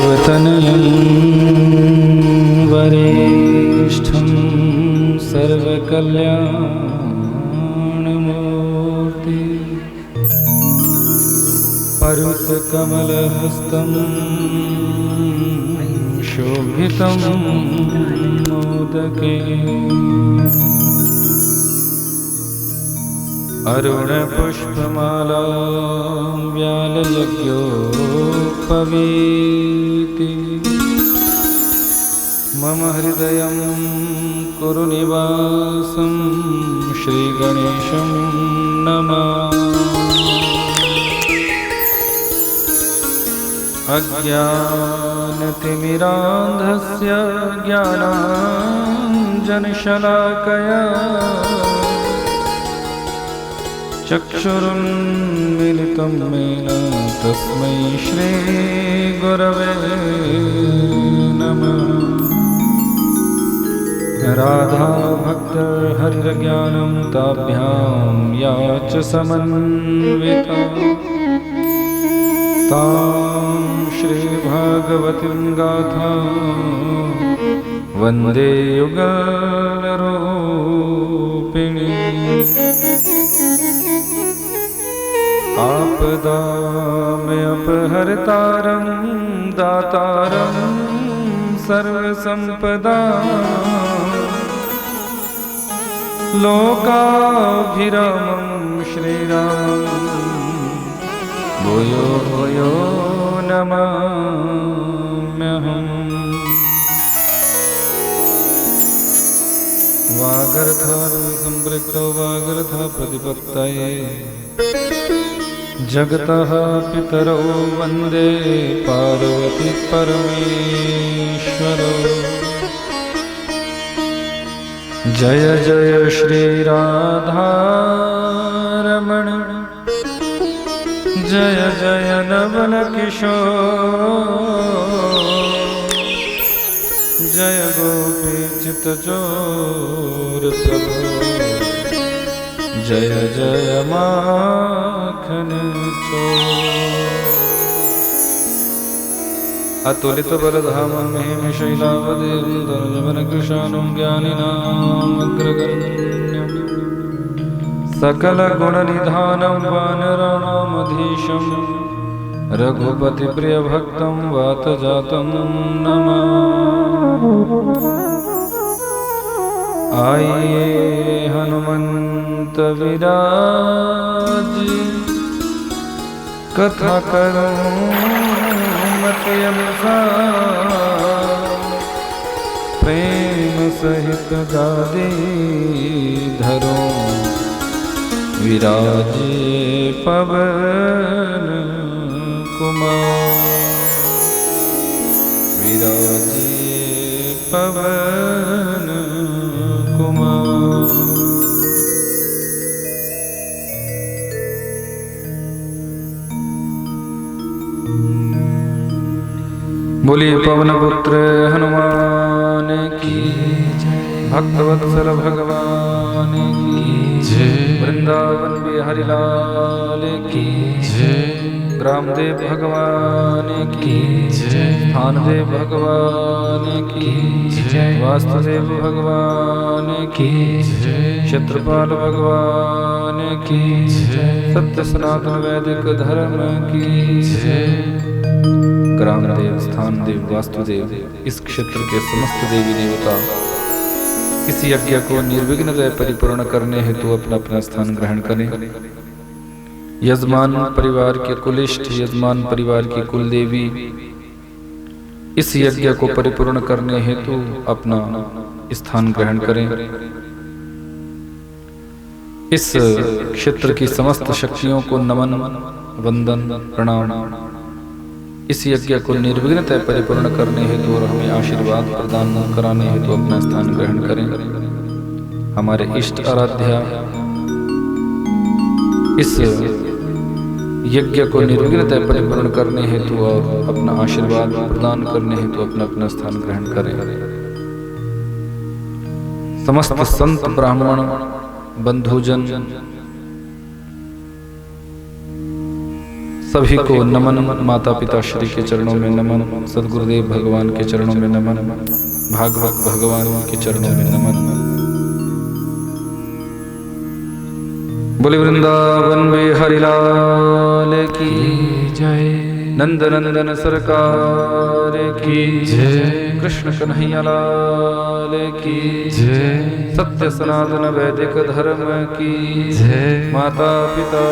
देवतनयं वरिष्ठं सर्वकल्याणमूर्ति परुषकमलहस्तं शोभितं मोदके अरुणपुष्पमाला व्यालयज्ञोपवीति मम हृदयं कुरु निवासं श्रीगणेशं नमामि। अज्ञानतिमिरान्धस्य ज्ञानाञ्जनशलाकया चक्षुरुन्मीलितं येन तस्मै श्रीगुरवे नमः। राधाभक्तहरिर्ज्ञानं ताभ्यां या च समन्विता तां श्रीभागवतीं गाथां वन्दे युगलरूपिणी। आपदामपहर्तारं दातारं सर्वसम्पदा लोकाभिरामं श्रीरामं भूयो भूयो नमाम्यहम्। वागर्थारो सम्पृक्तो वागर्थ प्रतिपत्तये जगतः पितरौ वन्दे पार्वती परमेश्वरौ। जय जय श्री राधारमण जय जय नवल किशोर जय गोपी चित्तचोर प्रभु जय जय माखन चोर। अतुलित बलधामं महिमशैलावदेवं ज्ञानिनामग्रगण्यं सकलगुणनिधानं वानराणामधीशं रघुपतिप्रियभक्तं वातजातं नमामि। आइए हनुमंत विराज कथा करूं मत अनुसार प्रेम सहित गादी धरो विराजे पवन कुमार विराजे पवन कुमार। बोलिए पवन पुत्र हनुमान की जय। भक्तवत्सल भगवान की जय। वृंदावन बिहारी लाल की जय। रामदेव भगवान की जय। स्थानदेव भगवान की जय। वासुदेव भगवान की जय। शत्रुपाल भगवान की जय। सत्य सनातन वैदिक धर्म की जय। ग्रामदेव स्थानदेव वास्तुदेव इस क्षेत्र के समस्त देवी देवता इस यज्ञ को निर्विघ्नतः परिपूर्ण करने हेतु अपना अपना स्थान ग्रहण करें। यजमान परिवार के कुलिष्ठ यजमान परिवार की कुल देवी इस यज्ञ को परिपूर्ण करने हेतु अपना स्थान ग्रहण करें। इस क्षेत्र की समस्त शक्तियों को नमन वंदन प्रणाम। इस यज्ञ को निर्विघ्नतः परिपूर्ण करने हेतु और हमें आशीर्वाद प्रदान कराने हेतु अपना स्थान ग्रहण करें। हमारे इष्ट आराध्या इस यज्ञ को निर्विघ्नतः परिपूर्ण करने हेतु और अपना आशीर्वाद प्रदान करने हेतु अपना अपना स्थान ग्रहण करें। समस्त संत ब्राह्मण बंधुजन सभी को नमन, माता पिता श्री के चरणों में नमन, सदगुरुदेव भगवान के चरणों में नमन, भागवत भगवान के चरणों में नमन। बोले वृंदावन में हरिलाल की जय, नंद नंदन सरकार की जय, कृष्ण कन्हैया लाल की जय, सत्य सनातन वैदिक धर्म की जय, माता पिता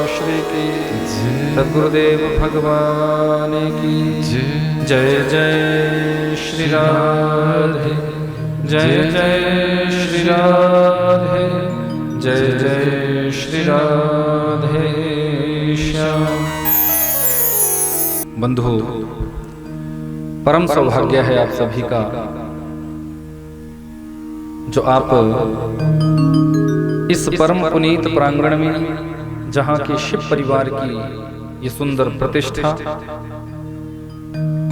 श्री की जय, सद्गुरुदेव भगवान की जय। जय जय श्री राधे, जय जय श्री राधे, जय जय श्री राधे श्याम। बंधु, परम सौभाग्य है आप सभी का जो आप इस परम पुनीत प्रांगण में, जहां की शिव परिवार की ये सुंदर प्रतिष्ठा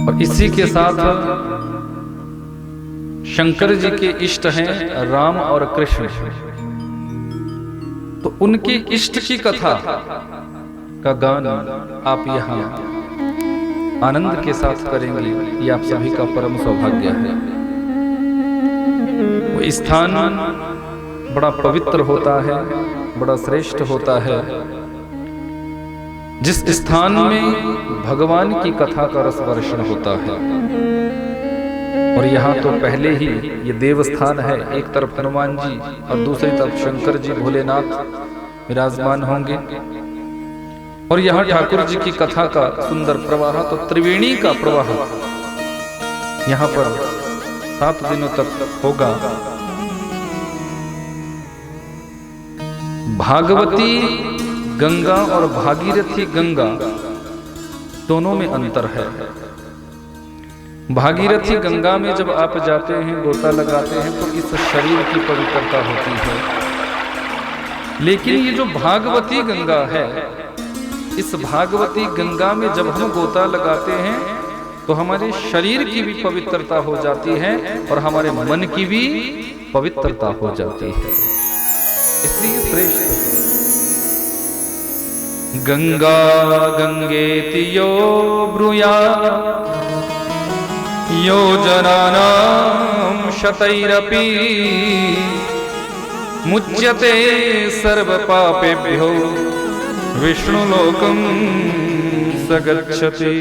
और इसी के साथ शंकर जी के इष्ट हैं राम और कृष्ण, तो उनके इष्ट की कथा का गान आप यहाँ आनंद के साथ करेंगे, ये आप सभी का परम सौभाग्य है। वो स्थान बड़ा पवित्र होता है, बड़ा श्रेष्ठ होता है, जिस स्थान में भगवान की कथा का रस वर्षण होता है। और यहाँ तो पहले ही ये देवस्थान है, एक तरफ हनुमान जी और दूसरी तरफ शंकर जी भोलेनाथ विराजमान होंगे, और यहाँ ठाकुर जी की कथा का सुंदर प्रवाह, तो त्रिवेणी का प्रवाह यहाँ पर 7 दिनों तक होगा। भागवती गंगा और भागीरथी गंगा दोनों में अंतर है। भागीरथी गंगा में जब आप जाते हैं, गोता लगाते हैं, तो इस शरीर की पवित्रता होती है, लेकिन ये जो भागवती गंगा है, इस भागवती गंगा में जब हम गोता लगाते हैं तो हमारे शरीर की भी पवित्रता हो जाती है और हमारे मन की भी पवित्रता हो जाती है, इसलिए श्रेष्ठ है। गंगा गंगेति यो ब्रूयात् योजनानां शतैरपि मुच्यते सर्वपापेभ्यो विष्णुलोकं स गच्छति।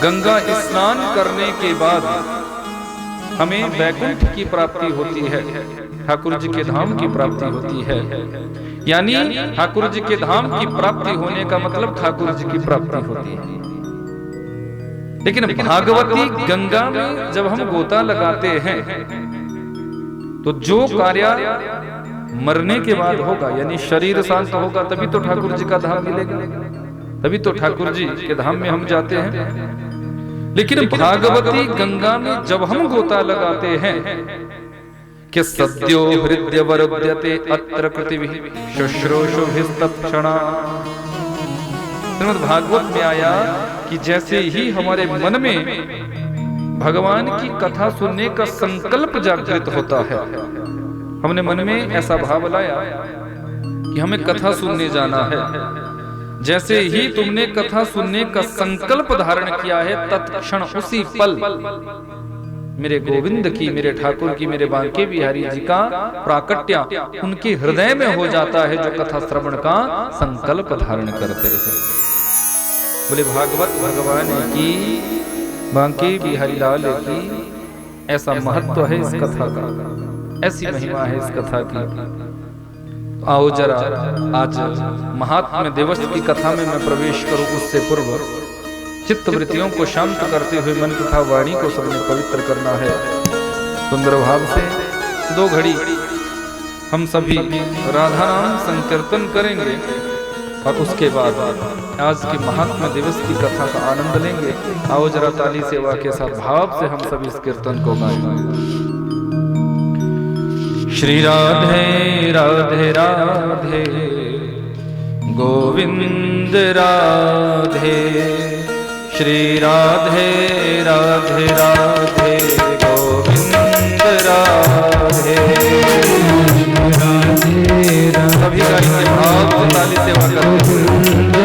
गंगा स्नान करने के बाद हमें वैकुंठ की प्राप्ति होती है, ठाकुर जी के धाम की प्राप्ति होती है। यानी ठाकुर जी के धाम की प्राप्ति होने का मतलब ठाकुर जी की प्राप्ति होती है। लेकिन भागवती गंगा में जब हम गोता लगाते हैं तो जो कार्य मरने के बाद होगा, यानी शरीर शांत होगा, तभी तो ठाकुर जी का धाम मिलेगा, तभी तो ठाकुर जी के धाम में हम जाते हैं। लेकिन भागवती गंगा में जब हम गोता लगाते हैं कि सद्यो हृदय वरुध्यते अत्र कृतिभिः शुश्रूषुभिस्तत्क्षणा, श्रीमद् भागवत में आया कि जैसे ही हमारे मन में भगवान की कथा सुनने का संकल्प जागृत होता है, हमने मन में ऐसा भाव लाया कि हमें कथा सुनने जाना है, जैसे ही तुमने कथा सुनने का संकल्प धारण किया है, तत्क्षण उसी पल मेरे गोविंद की, मेरे ठाकुर की, मेरे बांके बिहारी जी का प्राकट्य उनके हृदय में हो जाता है, जो कथा श्रवण का संकल्प धारण करते हैं। बोले भागवत भगवान की, बांके बिहारी लाल की, ऐसा महत्व है इस कथा का, ऐसी महिमा है इस कथा की। आओ जरा आज महात्म्य दिवस की कथा में मैं प्रवेश करूं, उससे पूर्व चित्त वृत्तियों को शांत करते हुए मन तथा वाणी को सबने पवित्र करना है। सुंदर भाव से 2 घड़ी हम सभी राधा नाम संकीर्तन करेंगे और उसके बाद आज के महात्म्य दिवस की कथा का आनंद लेंगे। आओ जरा ताली सेवा के साथ भाव से हम सभी इस कीर्तन को गाएंगे। श्री राधे राधे राधे गोविंद राधे, श्री राधे राधे राधे गोविंद राधे। राधे सभी गाएंगे भाव से ताली सेवा करेंगे।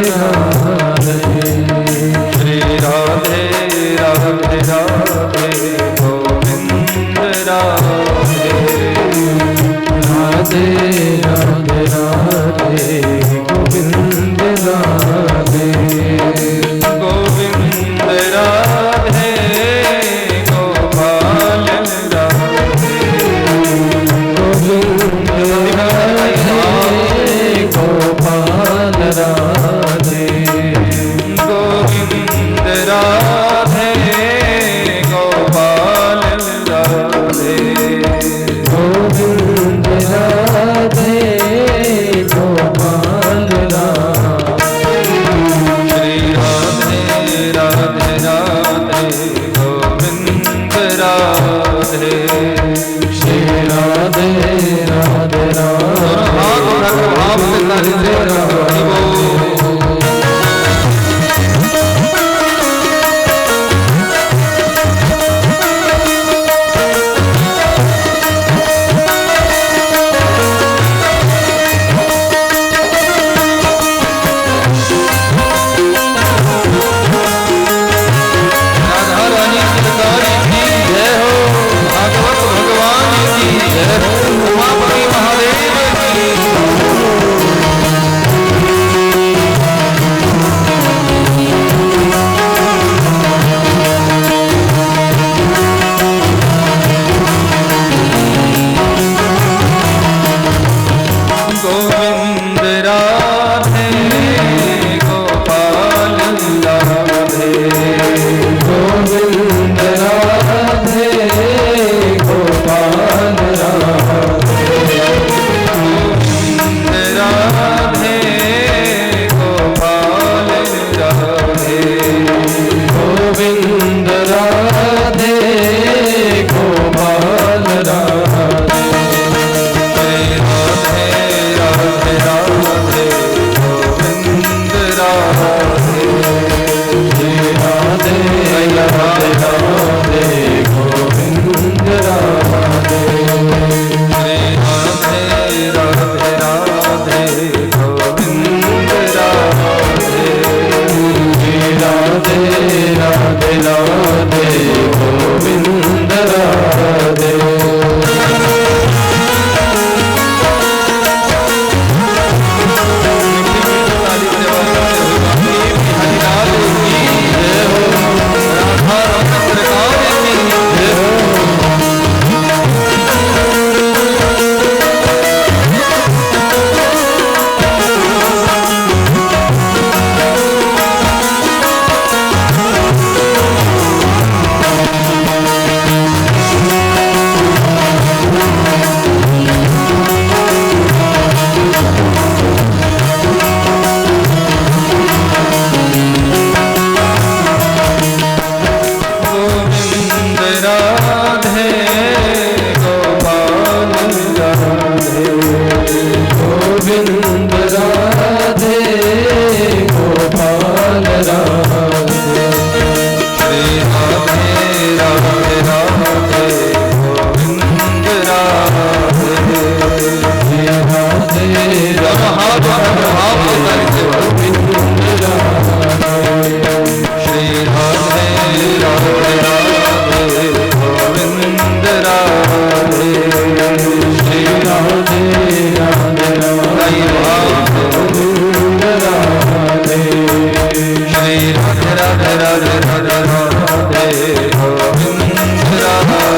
राधे राधे राधे गोविंद राधे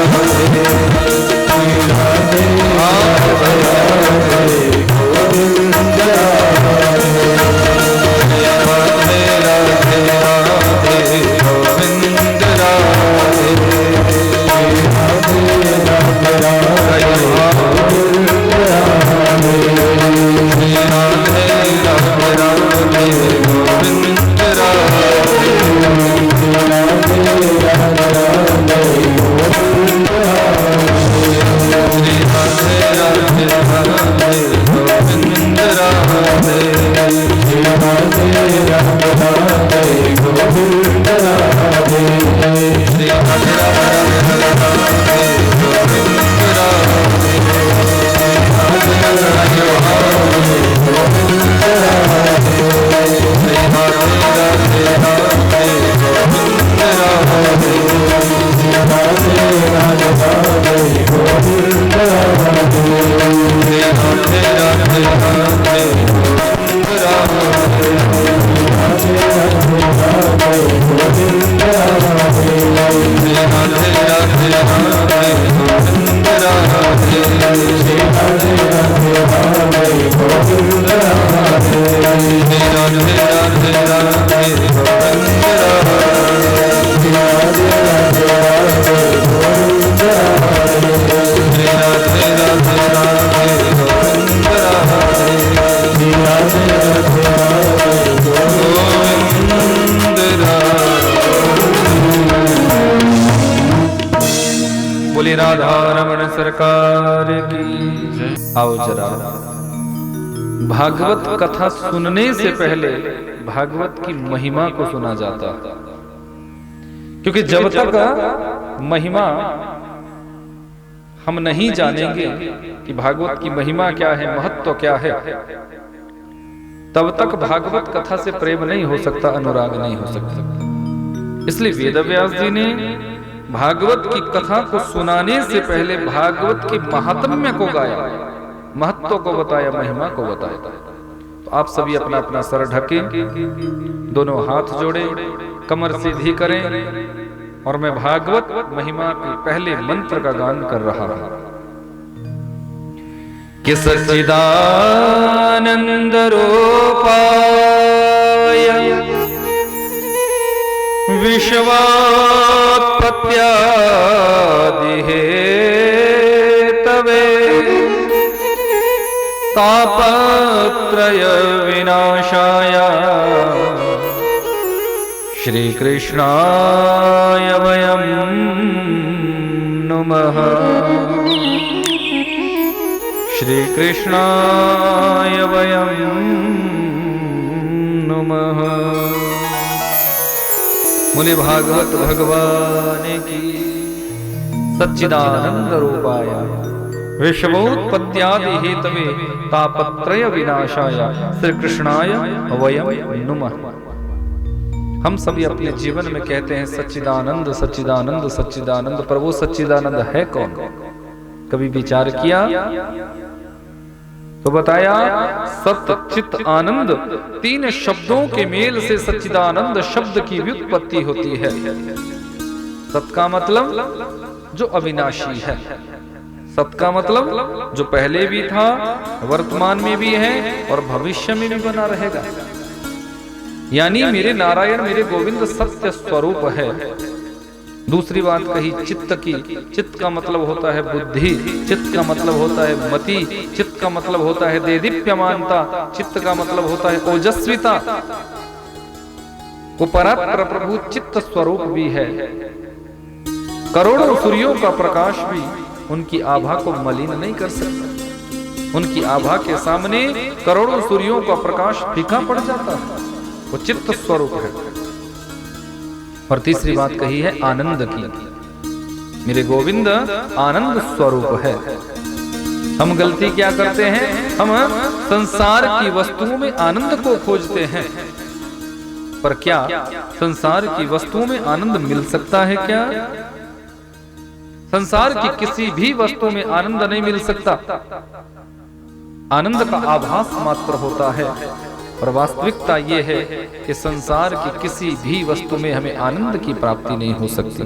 राधे गोविंद बोली राधा रमण सरकार की। आओ जरा भागवत कथा सुनने से पहले भागवत की महिमा को सुना जाता, क्योंकि जब तक महिमा हम नहीं जानेंगे कि भागवत की महिमा क्या है, महत्व क्या है, तब तक भागवत कथा से प्रेम नहीं हो सकता, अनुराग नहीं हो सकता। इसलिए वेदव्यास जी ने भागवत की कथा को सुनाने से पहले भागवत के महात्म्य को गाया, महत्व को बताया, महिमा को बताया। तो आप सभी अपना अपना सर ढके, दोनों हाथ जोड़े, कमर सीधी करें और मैं भागवत महिमा के पहले मंत्र का गान कर रहा हूं कि सच्चिदानंद रूपाय विश्वोत्पत्त्यादि हेतवे तापत्रय विनाशाय श्री कृष्णाय वयं नुमः। श्री कृष्णाय वयं नुमः। बोले भागवत भगवान की। सच्चिदानंद रूपाय विश्वोत्पत्त्यादि हेतवे तापत्रय विनाशाय श्री कृष्णाय वयं नुमः। हम सभी अपने जीवन में कहते हैं सच्चिदानंद सच्चिदानंद सच्चिदानंद, पर वो सच्चिदानंद है कौन? कभी विचार किया तो बताया सत चित आनंद, तीन शब्दों के मेल से सच्चिदानंद शब्द की व्युत्पत्ति होती है। सत का मतलब जो अविनाशी है, सत का मतलब जो पहले भी था, वर्तमान में भी है और भविष्य में भी बना रहेगा। यानी मेरे नारायण मेरे गोविंद सत्य स्वरूप है। दूसरी बात कही चित्त की। चित्त का मतलब होता है बुद्धि, चित्त का मतलब होता है मति, चित्त का मतलब होता है देदीप्यमानता, चित्त का मतलब होता है ओजस्विता। वो परात्पर प्रभु चित्त स्वरूप भी है। करोड़ों सूर्यों का प्रकाश भी उनकी आभा को मलिन नहीं कर सकता। उनकी आभा के सामने करोड़ों सूर्यों का प्रकाश फीका पड़ जाता है। वो चित्त स्वरूप है। और तीसरी बात कही है आनंद की। मेरे गोविंद आनंद स्वरूप है। हम गलती क्या करते हैं? हम संसार की वस्तुओं में आनंद को खोजते हैं, पर क्या संसार की वस्तुओं में आनंद मिल सकता है? क्या संसार की किसी भी वस्तु में आनंद नहीं मिल सकता। आनंद का आभास मात्र होता है। और वास्तविकता ये है कि संसार की किसी भी वस्तु में हमें आनंद की प्राप्ति नहीं हो सकती,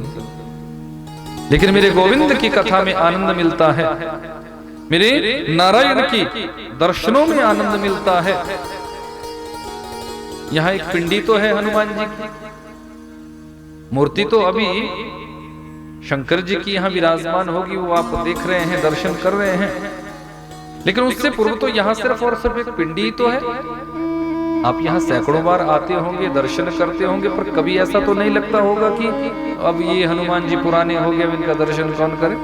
लेकिन मेरे गोविंद की कथा में आनंद मिलता है, मेरे नारायण की दर्शनों में आनंद मिलता है। यहां एक पिंडी तो है हनुमान जी की, मूर्ति तो अभी शंकर जी की यहां विराजमान होगी, वो आप देख रहे हैं, दर्शन कर रहे हैं, लेकिन उससे पूर्व तो यहां सिर्फ और सिर्फ एक पिंडी तो है। आप यहां सैकड़ों बार आते होंगे, दर्शन करते होंगे, पर कभी ऐसा तो नहीं लगता होगा कि अब ये हनुमान जी पुराने हो गए, इनका दर्शन कौन करे।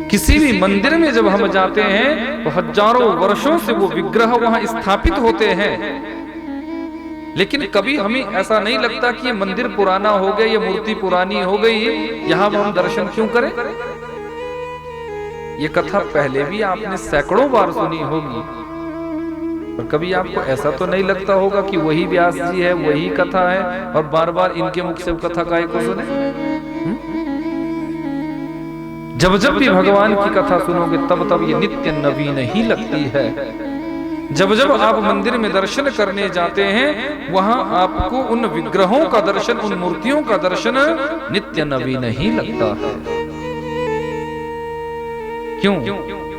किसी भी मंदिर में जब हम जाते हैं तो हजारों वर्षों से वो विग्रह वहां स्थापित होते हैं, लेकिन कभी हमें ऐसा नहीं लगता कि ये मंदिर पुराना हो गया, ये मूर्ति पुरानी हो गई, यहां हम दर्शन क्यों करें। ये कथा पहले भी आपने सैकड़ों बार सुनी होगी, पर कभी आपको ऐसा तो नहीं लगता होगा कि वही व्यास जी है, वही कथा है, और बार बार इनके मुख से कथा काहे को सुने। जब जब भी भगवान की कथा सुनोगे तब तब ये नित्य नवीन ही लगती है। जब जब आप मंदिर में दर्शन करने जाते हैं, वहां आपको उन विग्रहों का दर्शन, उन मूर्तियों का दर्शन नित्य नवीन ही लगता है। क्यों?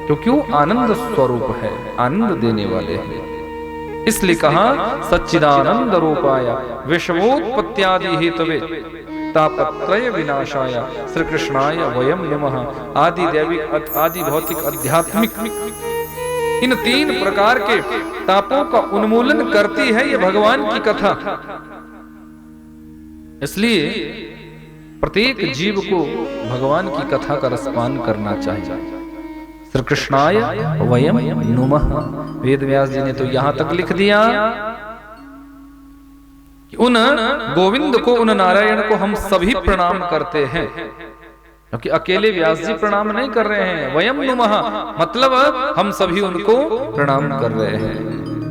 क्योंकि वो आनंद स्वरूप है, आनंद देने वाले हैं। इसलिए कहा सच्चिदानंद रूपाय विश्वोत्पत्त्यादि हेतवे तापत्रय विनाशाय श्री कृष्णाय वयम नमः। आदि दैविक, आदि भौतिक, आध्यात्मिक, इन तीन प्रकार के तापों का उन्मूलन करती है ये भगवान की कथा। इसलिए प्रत्येक जीव को भगवान की कथा का रसपान करना चाहिए। श्री कृष्णाय वयम नुमः। वेद व्यास जी ने तो यहां तक लिख दिया कि उन गोविंद को, उन नारायण को हम सभी प्रणाम करते हैं, क्योंकि अकेले व्यास जी प्रणाम नहीं कर रहे हैं। वयम नुमः मतलब हम सभी उनको प्रणाम कर रहे हैं।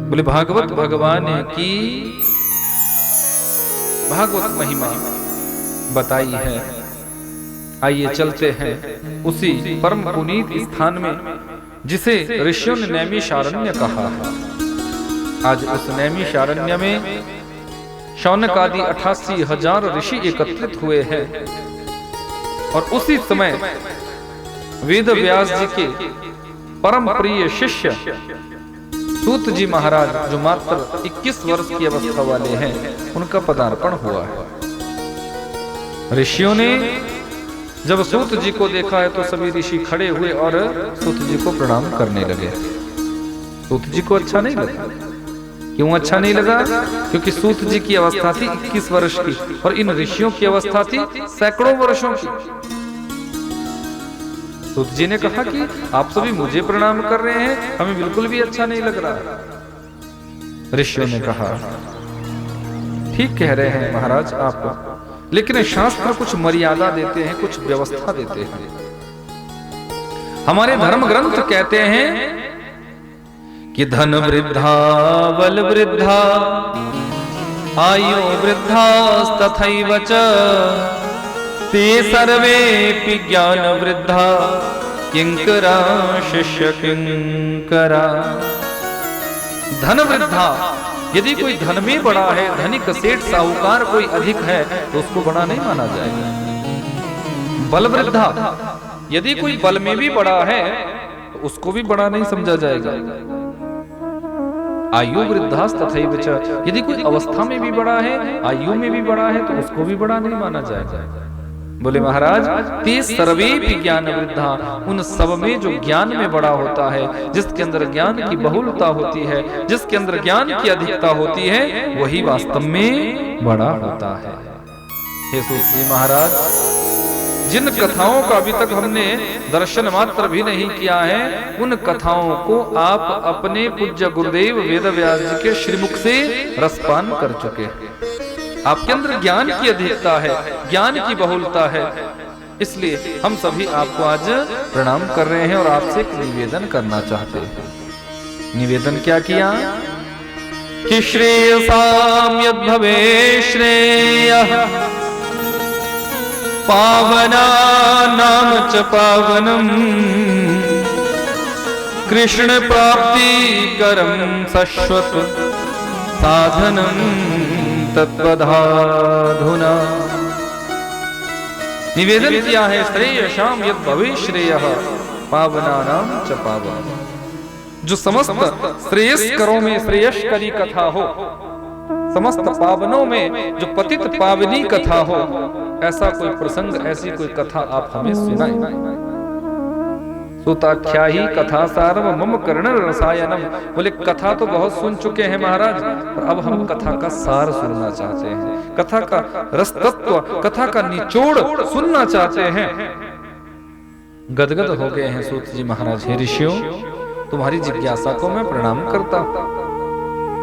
बोले भागवत भगवान की भागवत महिमा बताई है। आइए चलते हैं उसी परम पुनीत स्थान में जिसे ऋषियों ने नैमिषारण्य कहा है। आज उस नैमिषारण्य में शौनक आदि 88,000 ऋषि एकत्रित हुए हैं, और उसी समय वेद व्यास जी के परम प्रिय शिष्य सूत जी महाराज, जो मात्र 21 वर्ष की अवस्था वाले हैं, उनका पदार्पण हुआ है। ऋषियों ने जब सूत जी को देखा है तो सभी ऋषि खड़े हुए और सूत जी को प्रणाम करने लगे। सूत जी को अच्छा नहीं लगा। क्यों अच्छा नहीं लगा? क्योंकि सूत जी की अवस्था थी 21 वर्ष की, और इन ऋषियों की अवस्था थी सैकड़ों वर्षों की। सूत जी ने कहा कि आप सभी मुझे प्रणाम कर रहे हैं, हमें बिल्कुल भी अच्छा नहीं लग रहा। ऋषियों ने कहा ठीक कह रहे हैं महाराज आप, लेकिन शास्त्र कुछ मर्यादा देते हैं, कुछ व्यवस्था देते हैं। हमारे धर्म ग्रंथ कहते हैं कि धन वृद्धा बल वृद्धा आयु वृद्धा तथैव च ते सर्वेपि ज्ञान वृद्धा किंकरा शिष्य किंकरा। धन वृद्धा, यदि कोई धन में बड़ा है, धनिक सेठ साहूकार कोई अधिक है, तो उसको बड़ा नहीं माना जाएगा। बल वृद्धा, यदि कोई बल में भी बड़ा है तो उसको भी बड़ा नहीं समझा जाएगा। आयु वृद्धा तथैव च, यदि कोई अवस्था में भी बड़ा है, आयु में भी बड़ा है, तो उसको भी बड़ा नहीं माना जाएगा। बोले महाराज ते सर्वेपि ज्ञान वृद्धा, उन सब में जो ज्ञान में बड़ा होता है, जिसके अंदर ज्ञान की बहुलता होती है, जिसके अंदर ज्ञान की अधिकता होती है, वही वास्तव में बड़ा होता है। हे सूत जी महाराज, जिन कथाओं का अभी तक हमने दर्शन मात्र भी नहीं किया है, उन कथाओं को आप अपने पूज्य गुरुदेव वेद व्यास जी के श्रीमुख से रसपान कर चुके हैं। आपके अंदर ज्ञान की अधिकता है, ज्ञान की बहुलता है, इसलिए हम सभी आपको आज प्रणाम कर रहे हैं और आपसे एक निवेदन करना चाहते हैं। निवेदन क्या किया कि श्रेयसाम यद्भवे श्रेयः पावना नाम च पावनम कृष्ण प्राप्ति करम शाश्वत साधनम तत्वधाधुना। निवेदन किया है श्रेयशाम यद भवे श्रेयः पावनानां च पावन। जो समस्त श्रेयस्करों में श्रेयस्करी कथा हो, समस्त पावनों में जो पतित पावनी कथा हो, ऐसा कोई प्रसंग, ऐसी कोई कथा आप हमें सुनाएं। सुताख्या ही कथा सारम मम कर्ण रसायनम। बोले कथा तो बहुत सुन चुके हैं महाराज, पर अब हम कथा का सार सुनना चाहते हैं, कथा का रस तत्व, कथा का निचोड़ सुनना चाहते हैं। गदगद हो गए हैं सूत जी महाराज। हे ऋषियों, तुम्हारी जिज्ञासा को मैं प्रणाम करता हूं।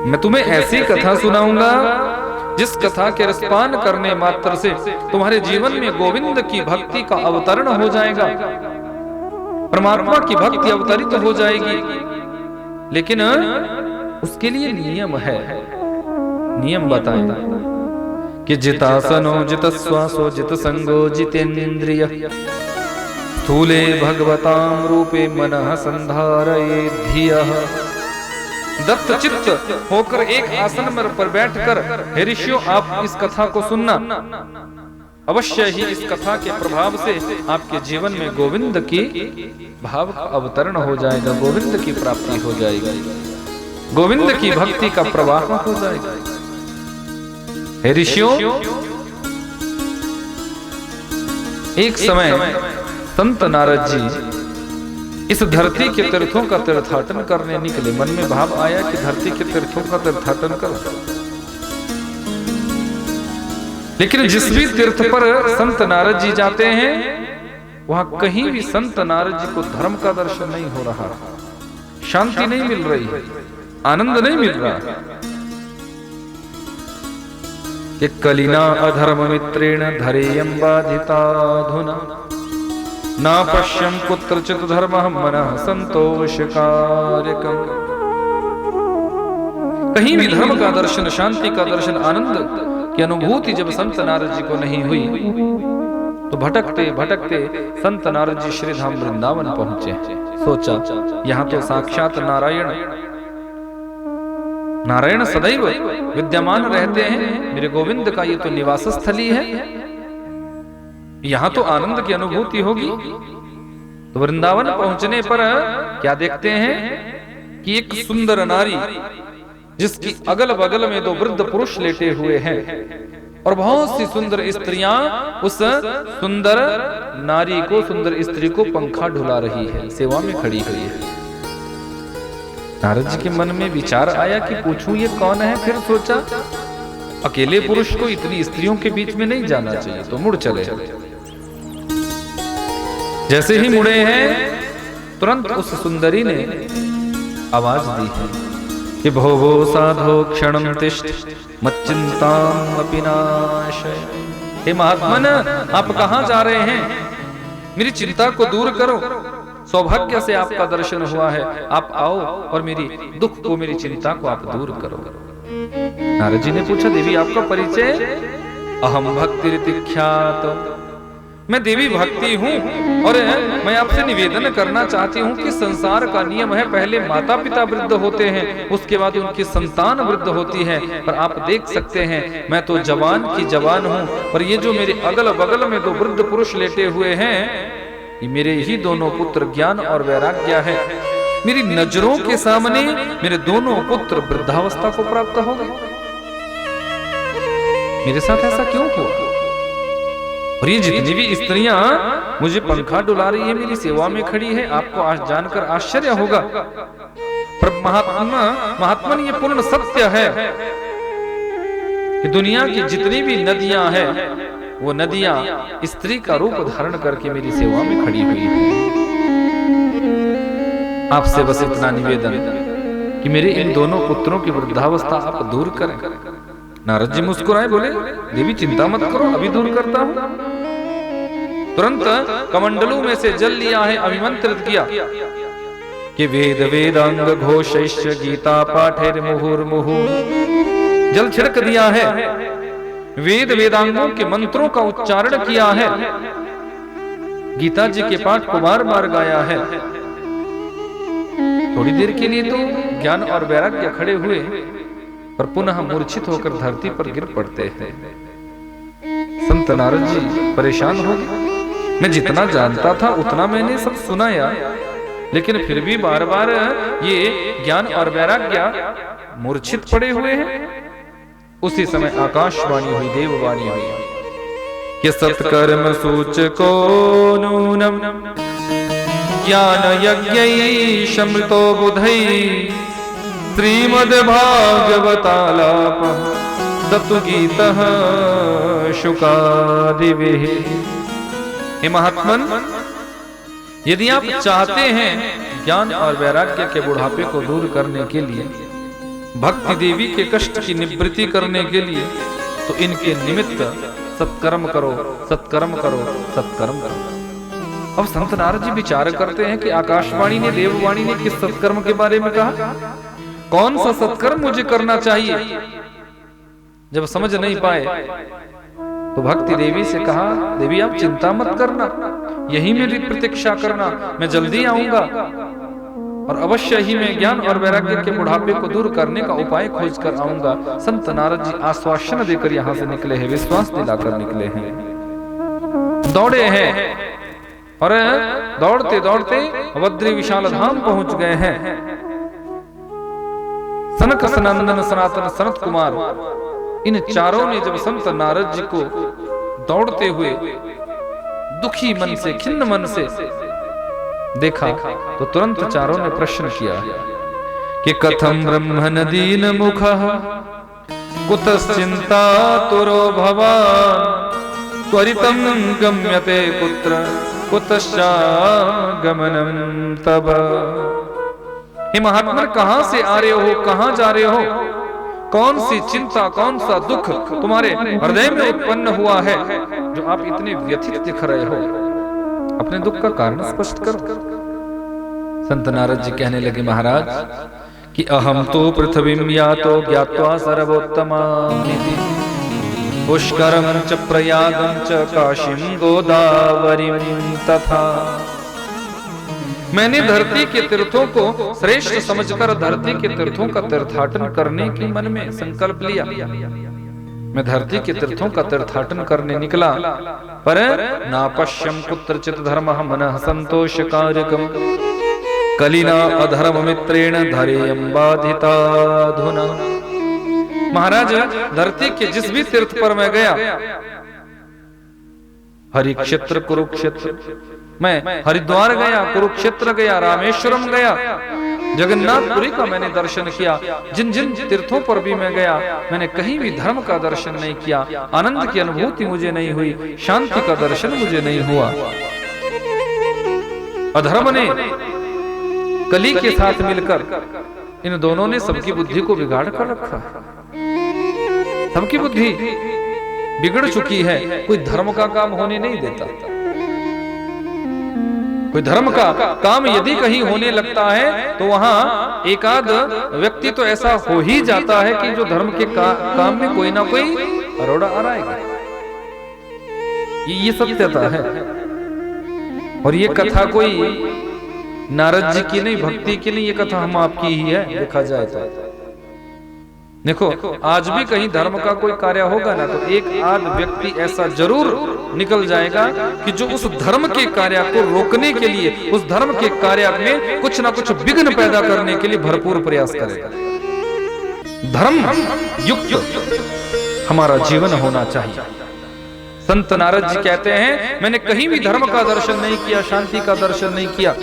मैं तुम्हें ऐसी कथा सुनाऊंगा जिस कथा के रसपान करने मात्र से तुम्हारे जीवन में गोविंद की भक्ति का अवतरण हो जाएगा, परमात्मा की भक्ति अवतरित हो जाएगी। लेकिन उसके लिए नियम है। नियम बताएं कि जितासनो जित श्वासो जित संगो जितेन्द्रिय स्थूले भगवतां रूपे मनः संधारये धियः। दत्त चित्त होकर एक आसन पर बैठकर हे ऋषियों आप इस कथा को सुनना। अवश्य ही इस कथा के प्रभाव से आपके जीवन में गोविंद की भाव का अवतरण हो जाएगा, गोविंद की प्राप्ति हो जाएगी, गोविंद की भक्ति का प्रवाह हो जाएगा। हे ऋषियों, एक समय संत नारद जी इस धरती के तीर्थों का तीर्थाटन करने निकले। मन में भाव आया कि धरती के तीर्थों का तीर्थाटन कर। लेकिन जिस भी तीर्थ पर संत नारद जी जाते हैं, वहां कहीं भी संत नारद जी को धर्म का दर्शन नहीं हो रहा, शांति नहीं मिल रही, आनंद नहीं मिल रहा। कि कलिना अधर्म मित्रेण धरेयं बाधिताधुना न पश्यं कुत्रचित धर्मः मनः संतोषकारकम्। कहीं भी धर्म का दर्शन, शांति का दर्शन, आनंद की अनुभूति जब संत नारद जी को नहीं हुई, तो भटकते भटकते संत नारद जी श्री धाम वृंदावन पहुंचे। सोचा यहाँ तो साक्षात नारायण सदैव विद्यमान रहते हैं, मेरे गोविंद का ये तो निवास स्थली है, यहाँ तो आनंद की अनुभूति होगी। तो वृंदावन पहुंचने पर क्या देखते हैं कि एक सुंदर नारी जिसकी अगल बगल में दो वृद्ध पुरुष लेटे हुए हैं और बहुत सी सुंदर स्त्रियां उस सुंदर नारी को, सुंदर स्त्री को पंखा ढुला रही है, सेवा में खड़ी हुई है। नारद जी के मन में विचार आया कि पूछूं ये कौन है। फिर सोचा अकेले पुरुष को इतनी स्त्रियों के बीच में नहीं जाना चाहिए, तो मुड़ चले। जैसे ही मुड़े हैं, तुरंत उस सुंदरी ने आवाज दी है कि भो भो साधो क्षणं तिष्ठ मच्चिंताम् अपि नाशय। हे महात्मन, आप कहां जा रहे हैं? मेरी चिंता को दूर करो। सौभाग्य से आपका दर्शन हुआ है, आप आओ और मेरी दुख को, मेरी चिंता को आप दूर करो। नारद जी ने पूछा, देवी आपका परिचय? अहम भक्ति ख्यात, मैं देवी भक्ति हूँ और मैं आपसे निवेदन करना चाहती हूँ कि संसार का नियम है, पहले माता पिता वृद्ध होते हैं, उसके बाद उनकी संतान वृद्ध होती है। पर आप देख सकते हैं मैं तो जवान की जवान हूँ, पर ये जो मेरे अगल बगल में दो वृद्ध पुरुष लेटे हुए हैं, ये मेरे ही दोनों पुत्र ज्ञान और वैराग्य है। मेरी नजरों के सामने मेरे दोनों पुत्र वृद्धावस्था को प्राप्त हो गए। मेरे साथ ऐसा क्यों हुआ? और ये जितनी भी स्त्रियां मुझे पंखा डुला रही है, मेरी सेवा में खड़ी है, आपको आज जानकर आश्चर्य होगा, पर महात्मन ये पूर्ण सत्य है कि दुनिया की जितनी भी नदियां हैं, वो नदियां स्त्री का रूप धारण करके मेरी सेवा में खड़ी हुई है। आपसे बस इतना निवेदन कि मेरे इन दोनों पुत्रों की वृद्धावस्था आप दूर करें। नारद जी मुस्कुराए, बोले देवी चिंता मत करो, अभी दूर करता हूं। तुरंत कमंडलू में से जल लिया है, अभिमंत्रित किया कि वेद वेदांग घोषैश्च गीता पाठेर मुहुर्मुहु। जल छिड़क दिया है, वेद वेदांगों के मंत्रों का उच्चारण किया है, गीता जी के पाठ को बार बार गाया है। थोड़ी देर के लिए तो ज्ञान और वैराग्य खड़े हुए, पर पुनः मूर्छित होकर धरती पर गिर पड़ते हैं। संत नारद जी परेशान हो गए। मैं जितना जानता था उतना मैंने सब सुनाया, लेकिन फिर भी बार बार ये ज्ञान और वैराग्य मूर्छित पड़े हुए हैं। उसी समय आकाशवाणी हुई, देववाणी हुई कि सत्कर्म सूचको नूनम ज्ञान यज्ञै शमृतो बुधै श्रीमद् भागवतालाप दत्तु गीतः शुकादिभिः। हे महात्मन, यदि आप चाहते हैं ज्ञान और वैराग्य के बुढ़ापे को दूर करने के लिए, भक्ति देवी के कष्ट की निवृत्ति करने के लिए, तो इनके निमित्त सत्कर्म करो, सत्कर्म करो, सत्कर्म करो। अब संत नारद जी विचार करते हैं कि आकाशवाणी ने, देववाणी ने किस सत्कर्म के बारे में कहा, कौन सा सत्कर्म मुझे करना चाहिए। जब समझ नहीं पाए तो भक्ति देवी से कहा, देवी आप चिंता मत करना, यही मेरी प्रतीक्षा करना, मैं जल्दी आऊंगा और अवश्य ही मैं ज्ञान और वैराग्य के बुढ़ापे को दूर करने का उपाय खोज कर आऊंगा। संत नारद जी आश्वासन देकर यहाँ से निकले हैं, विश्वास दिलाकर निकले हैं, दौड़े हैं और दौड़ते दौड़ते बद्री विशाल धाम पहुंच गए हैं। सनक सनंदन सनातन सनत कुमार, इन चारों ने जब संत नारद जी को दौड़ते हुए दुखी मन से, खिन्न मन से देखा, तो तुरंत चारों ने प्रश्न किया कि कथम ब्रह्मन दीन मुखः कुतश्चिंता तुरो भवान त्वरितं गम्यते कुत्र कुतश्चागमनं तव। हे महात्मा, कहां से आ रहे हो, कहां जा रहे हो, कौन सी चिंता, कौन सा दुख तुम्हारे हृदय में उत्पन्न हुआ है जो आप इतने व्यथित दिख रहे हो, अपने दुख का कारण स्पष्ट करो। संत नारद जी कहने लगे, महाराज कि अहम तो पृथ्वीं यातो ज्ञात्वा सर्वोत्तमामिति पुष्करं च प्रयागं च काशीं गोदावरीं तथा। मैंने धरती के तीर्थों को श्रेष्ठ समझकर धरती के तीर्थों का तीर्थाटन करने की मन में संकल्प लिया। मैं धरती के तीर्थों का तीर्थाटन करने निकला, पर नापश्यम कुत्रचित धर्मः मनः संतोषकारकम् कलिना अधर्म मित्रेण धरेयं बाधिताधुना। महाराज, धरती के जिस भी तीर्थ पर मैं गया, हरि क्षेत्र कुरुक्षेत्र, मैं हरिद्वार गया, कुरुक्षेत्र गया, रामेश्वरम गया, जगन्नाथपुरी का मैंने दर्शन किया। जिन जिन तीर्थों पर भी मैं गया, मैंने कहीं भी धर्म का दर्शन नहीं किया, आनंद की अनुभूति मुझे नहीं हुई, शांति का दर्शन मुझे नहीं हुआ। अधर्म ने कली के साथ मिलकर इन दोनों ने सबकी बुद्धि को बिगाड़ कर रखा। सबकी बुद्धि बिगड़ चुकी है, कोई धर्म का काम होने नहीं देता। कोई धर्म का काम यदि कहीं होने लगता है तो वहां एकाध व्यक्ति तो ऐसा हो ही जाता है कि जो धर्म के काम में कोई ना कोई अरोड़ा आ आएगा। ये सत्यता है। और ये कथा कोई नारद जी की नहीं, भक्ति की नहीं, ये कथा हम आपकी ही है। देखा जाए तो देखो, आज भी कहीं धर्म का कोई कार्य होगा ना, तो एक आध व्यक्ति ऐसा जरूर निकल जाएगा कि जो उस धर्म के कार्य को रोकने के लिए, उस धर्म के कार्य में कुछ ना कुछ विघ्न पैदा करने के लिए भरपूर प्रयास करेगा। धर्म युक्त हमारा जीवन होना चाहिए। संत नारद जी कहते हैं, मैंने कहीं भी धर्म का दर्शन नहीं किया, शांति का दर्शन नहीं किया।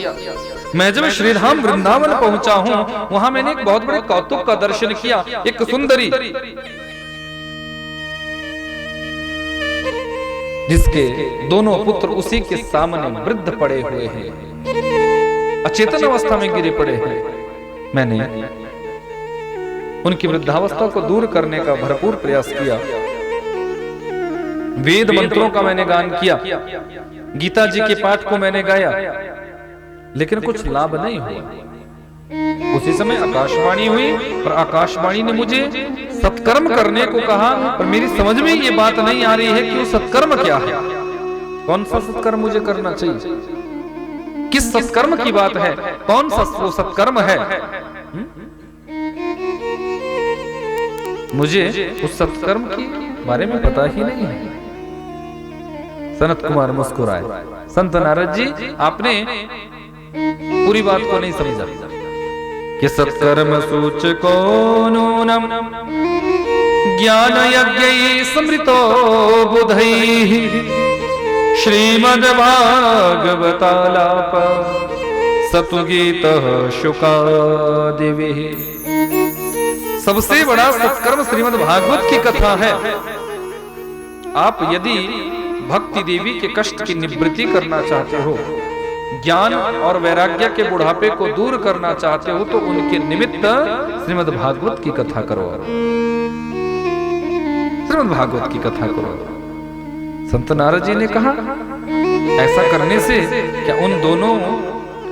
मैं जब श्रीधाम वृंदावन पहुंचा हूं, वहां मैंने एक बहुत बड़े कौतुक का दर्शन किया। एक सुंदरी जिसके दोनों पुत्र उसी के सामने वृद्ध पड़े हुए हैं, अचेतन अवस्था में गिरे पड़े हैं। मैंने उनकी वृद्धावस्था को दूर करने का भरपूर प्रयास किया। वेद मंत्रों का मैंने गान किया, गीता जी के पाठ को मैंने गाया, लेकिन कुछ लाभ नहीं हुआ। उसी समय आकाशवाणी हुई और आकाशवाणी ने मुझे सत्कर्म करने को कहा, पर मेरी समझ में ये बात नहीं आ रही है कि वो सत्कर्म क्या है, कौन सा सत्कर्म मुझे करना चाहिए। किस सत्कर्म की बात है, कौन सा वो सत्कर्म है? मुझे उस सत्कर्म के बारे में पता ही नहीं है। सनत कुमार मुस्कुराए। संत नारद जी, आपने पूरी बात को नहीं समझा कि सत्कर्म सूचको नूनम ज्ञान यज्ञ समृतो बुधैः श्रीमद् भागवतालाप सतुगीतः शुकादिभिः। सबसे बड़ा सत्कर्म श्रीमद् भागवत की कथा है। आप यदि भक्ति देवी के कष्ट की निवृत्ति करना चाहते हो, ज्ञान और वैराग्य के बुढ़ापे को दूर करना चाहते हो, तो उनके निमित्त श्रीमद् भागवत की कथा करो, श्रीमद् भागवत की कथा करो। संत नारद जी ने कहा, ऐसा करने से क्या उन दोनों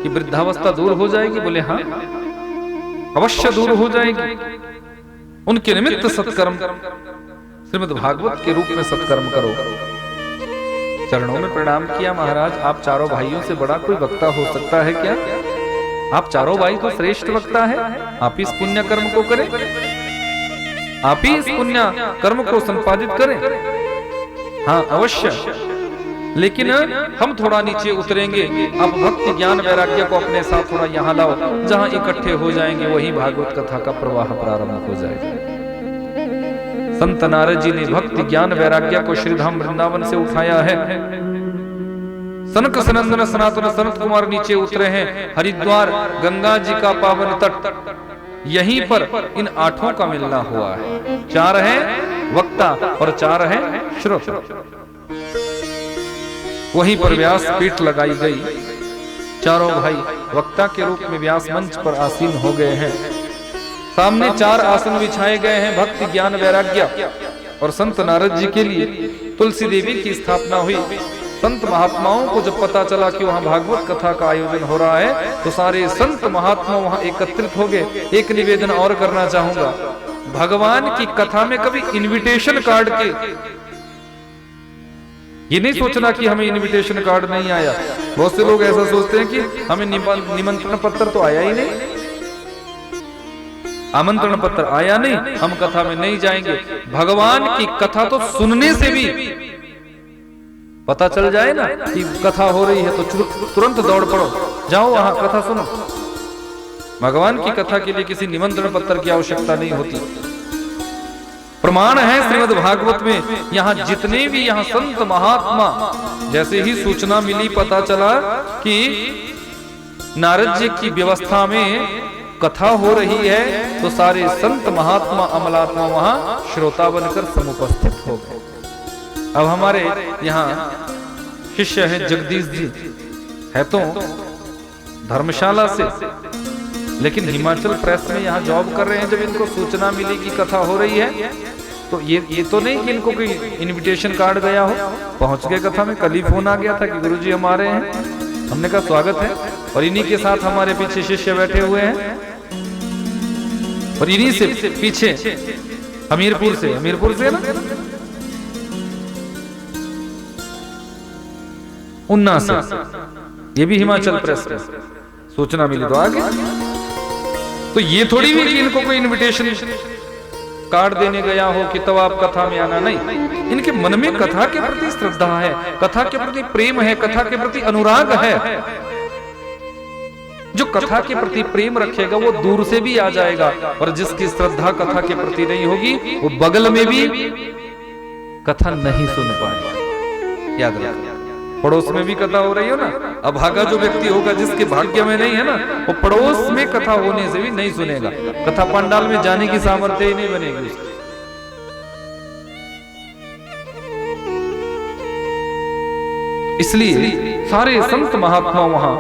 की वृद्धावस्था दूर हो जाएगी? बोले हाँ, अवश्य दूर हो जाएगी। उनके निमित्त सत्कर्म श्रीमद् भागवत के रूप में सत्कर्म करो। चरणों में प्रणाम किया। महाराज, आप चारों भाइयों से बड़ा कोई वक्ता हो सकता है क्या? आप चारों भाई तो श्रेष्ठ वक्ता है, आप ही इस पुण्य कर्म को करें, आप ही इस पुण्य कर्म को संपादित करें। हाँ अवश्य, लेकिन हम थोड़ा नीचे उतरेंगे। अब भक्ति ज्ञान वैराग्य को अपने साथ थोड़ा यहाँ लाओ, जहां इकट्ठे हो जाएंगे वहीं भागवत कथा का प्रवाह प्रारंभ हो जाएगा। संत नारद जी ने भक्ति ज्ञान वैराग्य को श्रीधाम वृंदावन से उठाया है। सनक सनंदन सनातन सनत कुमार नीचे उतरे हैं। हरिद्वार गंगा जी का पावन तट, यहीं पर इन आठों का मिलना हुआ है। चार है वक्ता और चार है श्रोता। वहीं पर व्यास पीठ लगाई गई। चारों भाई वक्ता के रूप में व्यास मंच पर आसीन हो गए हैं। सामने चार आसन बिछाए गए हैं भक्ति ज्ञान वैराग्य। और संत नारद जी के लिए तुलसी देवी की स्थापना हुई। संत महात्माओं को जब पता चला कि वहां भागवत कथा का आयोजन हो रहा है, तो सारे संत महात्मा वहां एकत्रित हो गए। एक निवेदन और करना चाहूंगा, भगवान की कथा में कभी इनविटेशन कार्ड के, ये नहीं सोचना कि हमें इनविटेशन कार्ड नहीं आया। बहुत से लोग ऐसा सोचते हैं कि हमें निमंत्रण पत्र तो आया ही नहीं, आमंत्रण पत्र आया नहीं, हम कथा में नहीं जाएंगे। भगवान की कथा तो सुनने से भी पता चल जाए ना कि कथा हो रही है, तो तुरंत दौड़ पड़ो, जाओ वहां कथा सुनो। भगवान की कथा के लिए किसी निमंत्रण पत्र की आवश्यकता नहीं होती। प्रमाण है श्रीमद् भागवत में। यहाँ जितने भी यहाँ संत महात्मा, जैसे ही सूचना मिली, पता चला कि नारद जी की व्यवस्था में कथा हो रही है, तो सारे संत महात्मा अमलात्मा वहां श्रोता बनकर समुपस्थित हो गए। अब हमारे यहाँ शिष्य है जगदीश जी, है तो धर्मशाला से, लेकिन हिमाचल प्रेस में यहाँ जॉब कर रहे हैं। जब इनको सूचना मिली कि कथा हो रही है, तो ये तो नहीं कि इनको कोई इनविटेशन कार्ड गया हो, पहुंच गए कथा में। कल ही फोन आ गया था कि गुरुजी हम आ रहे हैं। हमने कहा स्वागत है। और इन्हीं के साथ हमारे पीछे शिष्य बैठे हुए हैं, और इन्हीं से पीछे हमीरपुर से ना, उन्ना से, ये भी हिमाचल प्रेस में सूचना मिली तो आ गए। तो ये थोड़ी भी कि इनको कोई इनविटेशन कार्ड देने गया हो कि तब आप कथा में आना, नहीं। इनके मन में कथा के प्रति श्रद्धा है, कथा के प्रति प्रेम है, कथा के प्रति अनुराग है। जो कथा के प्रति प्रेम रखेगा वो दूर से भी आ जाएगा, और जिसकी श्रद्धा कथा के प्रति नहीं होगी वो बगल में भी कथा नहीं सुन पाएगा। याद रखना, पड़ोस में भी कथा हो रही हो ना, अभागा जो व्यक्ति होगा जिसके भाग्य में नहीं है ना, वो पड़ोस में कथा होने से भी नहीं सुनेगा। कथा पंडाल में जाने की सामर्थ्य ही नहीं बनेगी उसकी। इसलिए सारे संत महात्मा वहां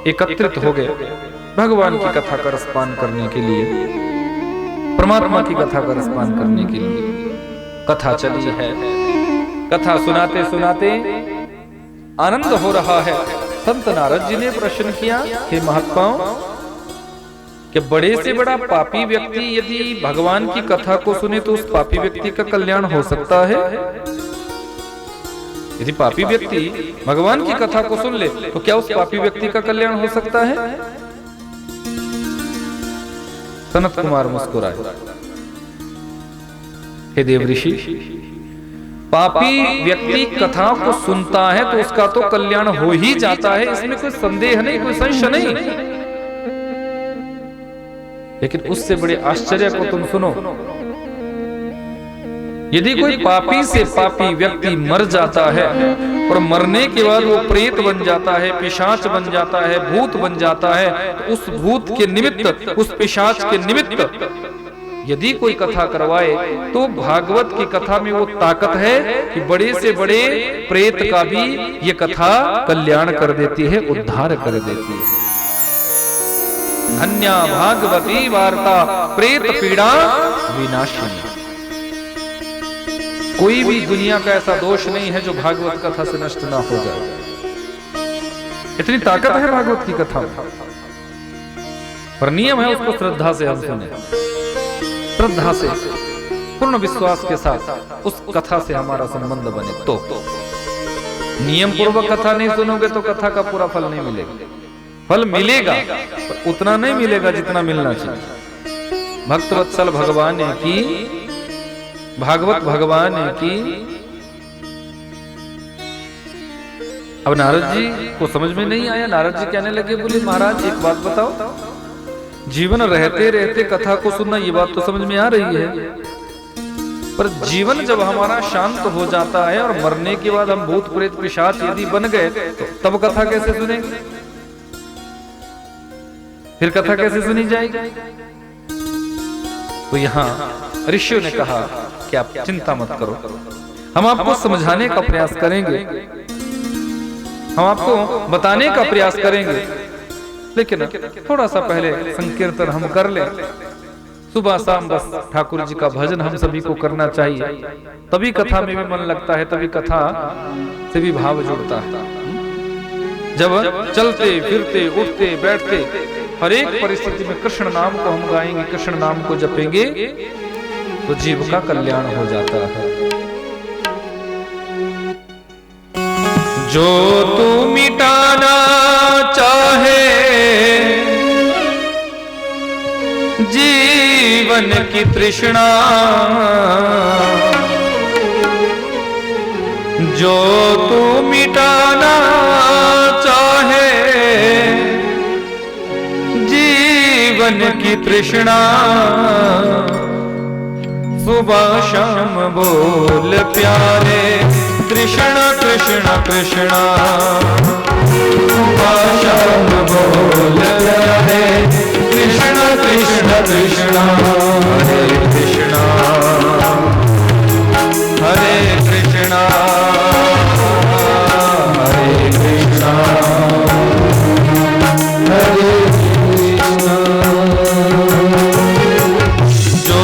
एकत्रित हो गए भगवान की कथा का रसपान करने के लिए, परमात्मा की कथा का रसपान करने के लिए। कथा चली है, कथा सुनाते सुनाते आनंद हो रहा है। संत नारद जी ने प्रश्न किया, हे महात्माओं, कि बड़े से बड़ा पापी व्यक्ति यदि भगवान की कथा को सुने तो उस पापी व्यक्ति का कल्याण हो सकता है? यदि पापी व्यक्ति भगवान की कथा को सुन ले तो क्या उस पापी व्यक्ति का कल्याण हो सकता है? सनत कुमार मुस्कुराए। हे देव ऋषि, पापी व्यक्ति कथा को सुनता है तो उसका तो कल्याण हो ही जाता है, इसमें कोई संदेह नहीं, कोई संशय नहीं। लेकिन उससे बड़े आश्चर्य को तुम सुनो, यदि कोई पापी से पापी व्यक्ति मर जाता है और मरने के बाद वो प्रेत बन जाता है, पिशाच बन जाता है, भूत बन जाता है, तो उस भूत के निमित्त, उस पिशाच के निमित्त यदि कोई कथा करवाए तो भागवत की कथा में वो ताकत है कि बड़े से बड़े प्रेत का भी ये कथा कल्याण कर देती है, उद्धार कर देती है। धन्या भागवती वार्ता प्रेत पीड़ा विनाशिनी। कोई भी दुनिया का ऐसा दोष नहीं है जो भागवत कथा से नष्ट ना हो जाए। इतनी ताकत है भागवत की कथा, पर नियम है उसको श्रद्धा से हम सुने, श्रद्धा से, पूर्ण विश्वास के साथ उस कथा से हमारा संबंध बने। तो नियम पूर्वक कथा नहीं सुनोगे तो कथा का पूरा फल नहीं मिलेगा। फल मिलेगा पर उतना नहीं मिलेगा जितना मिलना चाहिए। भक्तवत्सल भगवान की, भागवत भगवान की। अब नारद जी को समझ में नहीं आया। नारद जी कहने लगे, बोले महाराज एक बात बताओ, जीवन रहते रहते कथा को सुनना, ये बात तो समझ में आ रही है, पर जीवन जब हमारा शांत हो जाता है और मरने के बाद हम भूत प्रेत पिशाच यदि बन गए तो तब कथा कैसे सुनेंगे? फिर कथा कैसे सुनी जाएगी? तो यहाँ ऋषियों ने कहा कि आप चिंता मत करो, हम आपको समझाने का प्रयास करेंगे, हम आपको बताने का प्रयास करेंगे, लेकिन थोड़ा सा पहले संकीर्तन हम कर ले। सुबह शाम बस ठाकुर जी का भजन हम सभी को करना चाहिए, तभी कथा में भी मन लगता है, तभी कथा से भी भाव जुड़ता है। जब चलते फिरते उठते बैठते हर एक परिस्थिति में कृष्ण नाम को हम गाएंगे, कृष्ण नाम को जपेंगे, तो जीव का कल्याण हो जाता है। जो तू मिटाना चाहे जीवन की तृष्णा, जो तू मिटाना चाहे जीवन की तृष्णा, सुबह शाम बोल प्यारे कृष्ण कृष्ण कृष्ण, सुबह शाम बोल प्यारे कृष्ण कृष्ण कृष्ण, हरे कृष्णा हरे कृष्णा हरे कृष्णा हरे कृष्णा। जो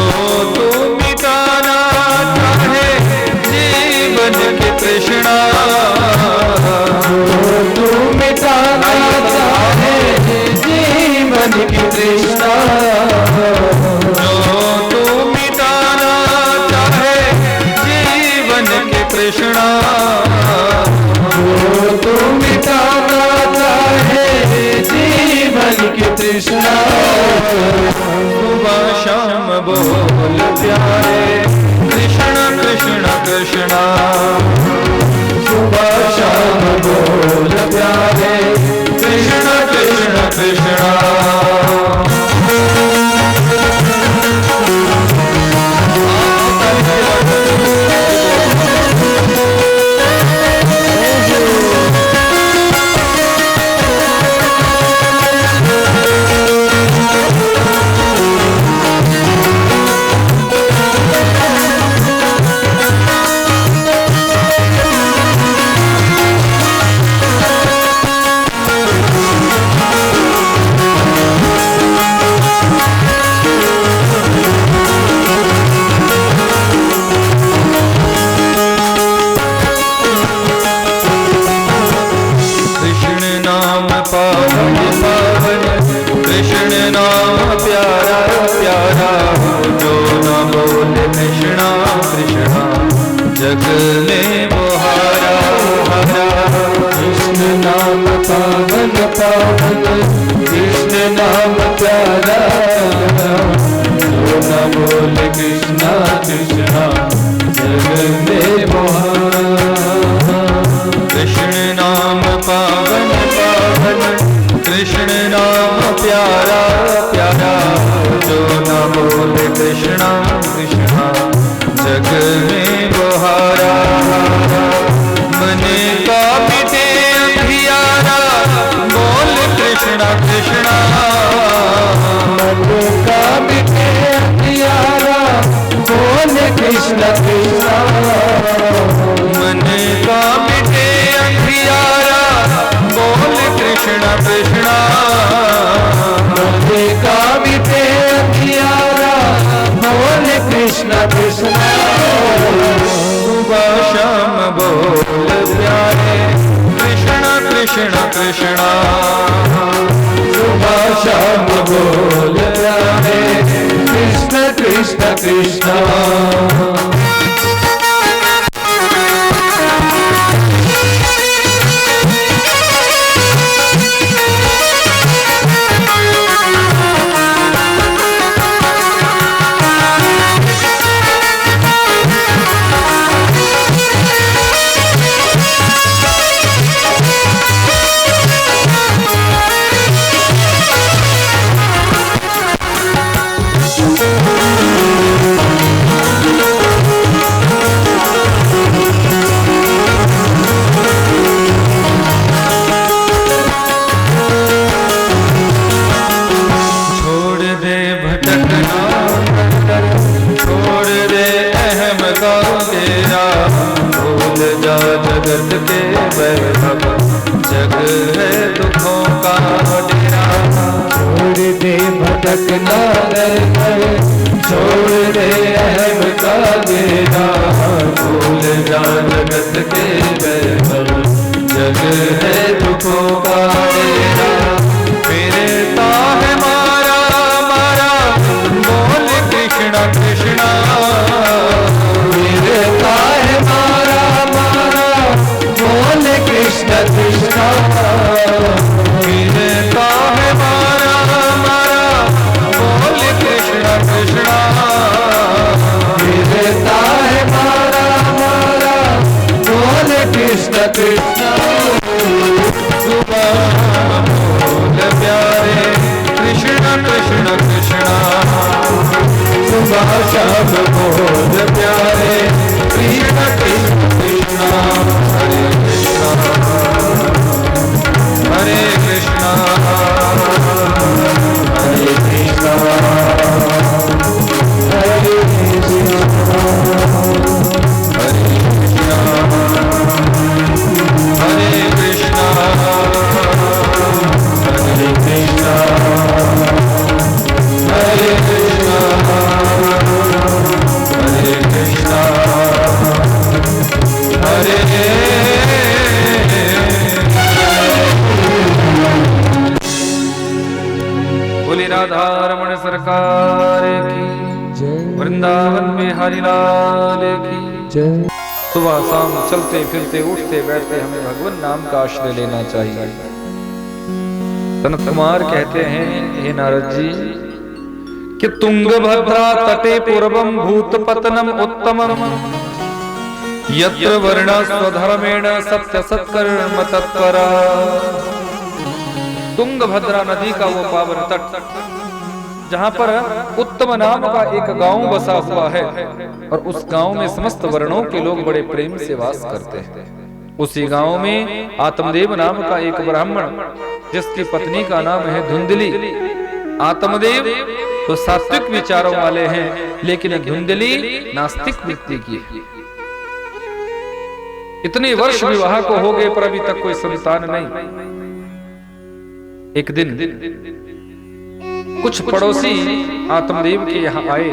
तू मिटाना चाहे जीवन की तृष्णा, तू मिटाना चाहे जीवन की तृष्णा, जो तू मिटाना चाहे जीवन की तृष्णा, जो तू मिटाना चाहे जीवन की तृष्णा, सुबह शाम बोल प्यारे कृष्ण कृष्ण कृष्ण, सुबह शाम बोल प्यारे कृष्ण कृष्ण कृष्ण। जग में मोहारा नाम पावन पावन, कृष्ण नाम प्यारा, जो न बोले कृष्णा कृष्णा जग में बहारा। कृष्ण नाम पावन पावन, कृष्ण नाम प्यारा प्यारा, जो न बोले कृष्णा कृष्णा जग में बहारा। मन का मिटे अंधियारा, बोल कृष्णा कृष्णा, मन का मिटे अंधियारा, बोल कृष्णा कृष्णा, मन का मिटे अंधियारा, बोल कृष्णा कृष्णा, मन का मिटे अंधियारा, बोल कृष्णा कृष्णा। सुबह शाम बोल प्यारे कृष्णा कृष्णा कृष्णा, सुबह शाम बोल प्यारे कृष्ण कृष्ण कृष्णा। जगत के वैभव, जग है दुखों का डेरा। छोड़ दे भटकना घर, छोड़ दे अहम का डेरा, भूल जा जगत के वैभव, जग है दुखों का डेरा। फिरता है मारा मारा, बोल कृष्णा कृष्णा, फिरता है मारा मारा, बोल कृष्णा कृष्णा, फिरता है मारा मारा, बोल कृष्णा कृष्णा, फिरता है मारा मारा, बोल कृष्णा कृष्णा। सुबह बोल प्यारे कृष्णा कृष्णा कृष्णा, सुबह शाम बोल प्यारे कृष्णा कृष्णा कृष्णा। हरे कृष्णा हरे कृष्णा हरे कृष्णा हरे कृष्णा हरे कृष्णा हरे कृष्णा हरे कृष्णा हरे कृष्णा हरे कृष्णा हरे। बोली राधा रमण सरकार की जय, वृंदावन में हरिलाल की जय। सुबह शाम चलते फिरते उठते बैठते हमें भगवान नाम का आश्रय लेना चाहिए। सनत कुमार कहते हैं, हे नारद जी, कि तुंगभद्रा तटे पूर्वम भूतपतनम उत्तमम, यत्र वर्णा स्वधर्मेण सत्य सत्कर्म तत्परा। तुंगभद्रा नदी का वो पावन तट, जहां पर उत्तम नाम का एक गांव बसा हुआ है, और उस गांव में समस्त वर्णों के लोग बड़े प्रेम से वास करते हैं। उसी गांव में आत्मदेव नाम का एक ब्राह्मण, जिसकी पत्नी का नाम है धुंधली। आत्मदेव तो सात्विक विचारों वाले हैं, लेकिन धुंधली नास्तिक वृत्ति की है। इतने वर्ष विवाह को हो गए पर अभी तक कोई संतान नहीं। एक दिन कुछ पड़ोसी आत्मदेव के यहाँ आए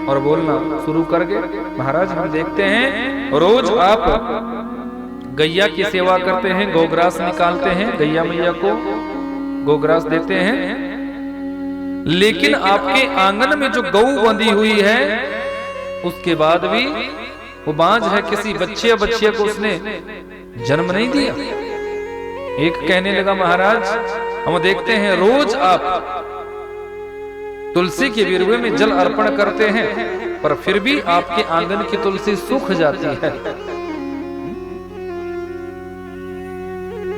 और बोलना शुरू कर गए, महाराज हम देखते हैं रोज आप गैया की सेवा करते हैं, गोग्रास निकालते हैं, गैया मैया को गोग्रास देते हैं, लेकिन आपके आंगन में जो गौ बंधी हुई है उसके बाद भी वो बांझ है, किसी बच्चे या बच्चिया को उसने जन्म नहीं दिया। एक कहने लगा, महाराज हम देखते हैं रोज आप तुलसी के विरवे में जल अर्पण करते हैं, पर फिर भी आपके आंगन की तुलसी सूख जाती है।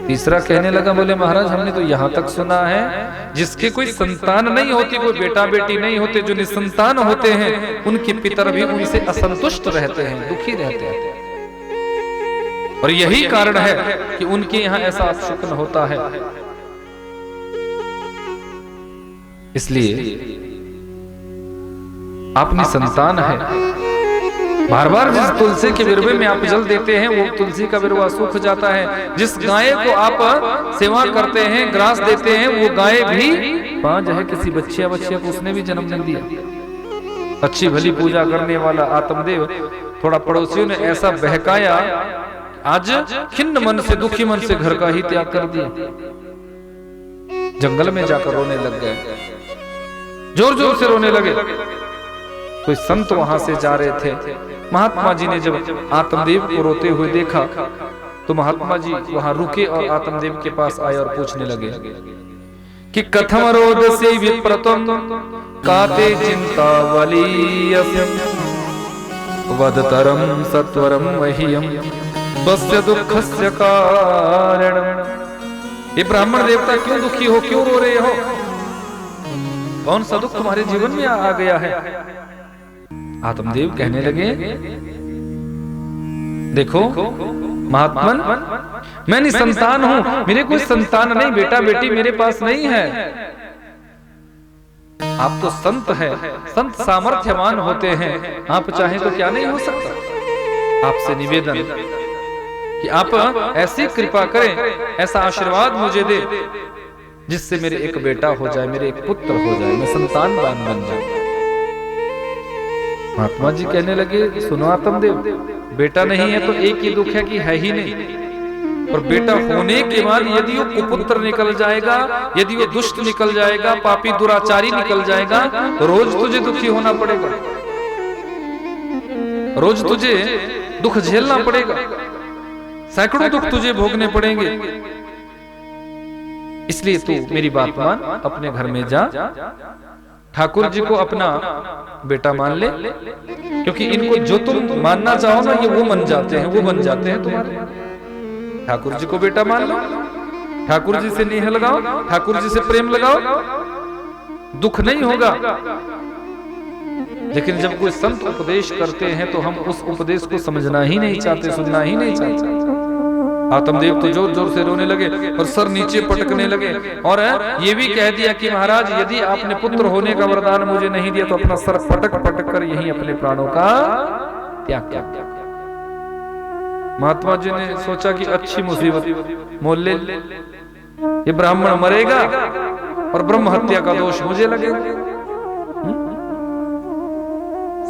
तीसरा कहने लगा, बोले महाराज हमने तो यहां तक सुना है जिसके कोई संतान नहीं होती, कोई बेटा बेटी नहीं होते, जो निसंतान होते हैं उनके पितर भी उनसे असंतुष्ट रहते हैं, दुखी रहते हैं, और यही कारण है कि उनके यहां ऐसा अपशकुन होता है। इसलिए आपने संतान है, बार बार जिस तुलसी के विरवे में आप जल देते हैं वो तुलसी का विरवा सूख जाता है। जिस गाय को आप सेवा करते हैं, ग्रास देते हैं, वो गाय भी पांच है किसी बच्चिया को उसने भी जन्म नहीं दिया। अच्छी भली पूजा करने वाला आत्मदेव थोड़ा पड़ोसियों ने ऐसा बहकाया, आज खिन्न मन से दुखी मन से घर का ही त्याग कर दिया, जंगल में जाकर रोने लग गए, जोर जोर से रोने लगे। कोई संत वहां से जा रहे थे, महात्मा जी ने जब आत्मदेव को रोते हुए देखा तो महात्मा जी वहां रुके और आत्मदेव के पास आए और पूछने लगे कि कथम रोदसी विप्रतम काते चिंतावलीयस्यम वदतरम सत्वरम मह्यम बस्य दुःखस्य कारणम। ये ब्राह्मण देवता क्यों दुखी हो, क्यों रो रहे हो, कौन सा दुख तुम्हारे जीवन में आ गया है? आत्मदेव कहने लगे, देखो महात्मन मैं निसंतान हूं, मेरे कोई संतान नहीं, बेटा बेटी मेरे पास नहीं है। आप तो संत हैं, संत सामर्थ्यवान होते हैं, आप चाहें तो क्या नहीं हो सकता। आपसे निवेदन कि आप ऐसी कृपा करें, ऐसा आशीर्वाद मुझे दे जिससे मेरे एक बेटा हो जाए, मेरे एक पुत्र हो जाए, मैं संतानवान बन जाऊं। महात्मा जी कहने लगे, सुनो आत्मदेव, बेटा नहीं है तो एक ही दुख है कि है ही नहीं, और बेटा होने के बाद यदि वो कुपुत्र निकल जाएगा, यदि वो दुष्ट निकल जाएगा, पापी दुराचारी निकल जाएगा, तो रोज तुझे दुखी होना पड़ेगा, रोज तुझे दुख झेलना पड़ेगा, सैकड़ों दुख तुझे भोगने पड़ेंगे। इसलिए तू मेरी बात मान, अपने घर में जा, ठाकुर जी को अपना बेटा मान ले, क्योंकि इनको जो तुम मानना चाहो ना ये वो मन जाते हैं, वो बन जाते हैं तुम्हारे। ठाकुर जी को बेटा मान लो, ठाकुर जी से नेह लगाओ, ठाकुर जी से प्रेम लगाओ, दुख नहीं होगा। लेकिन जब कोई संत उपदेश करते हैं तो हम उस उपदेश को समझना ही नहीं चाहते, सुनना ही नहीं चाहते। आत्मदेव तो जोर जोर से रोने लगे और सर नीचे पटकने लगे, और ये भी कह दिया कि महाराज यदि आपने पुत्र होने का वरदान मुझे नहीं दिया तो अपना सर पटक पटक कर यहीं अपने प्राणों का त्याग किया। महात्मा जी ने सोचा कि अच्छी मुसीबत मोल ले, ये ब्राह्मण मरेगा और ब्रह्म हत्या का दोष मुझे लगेगा।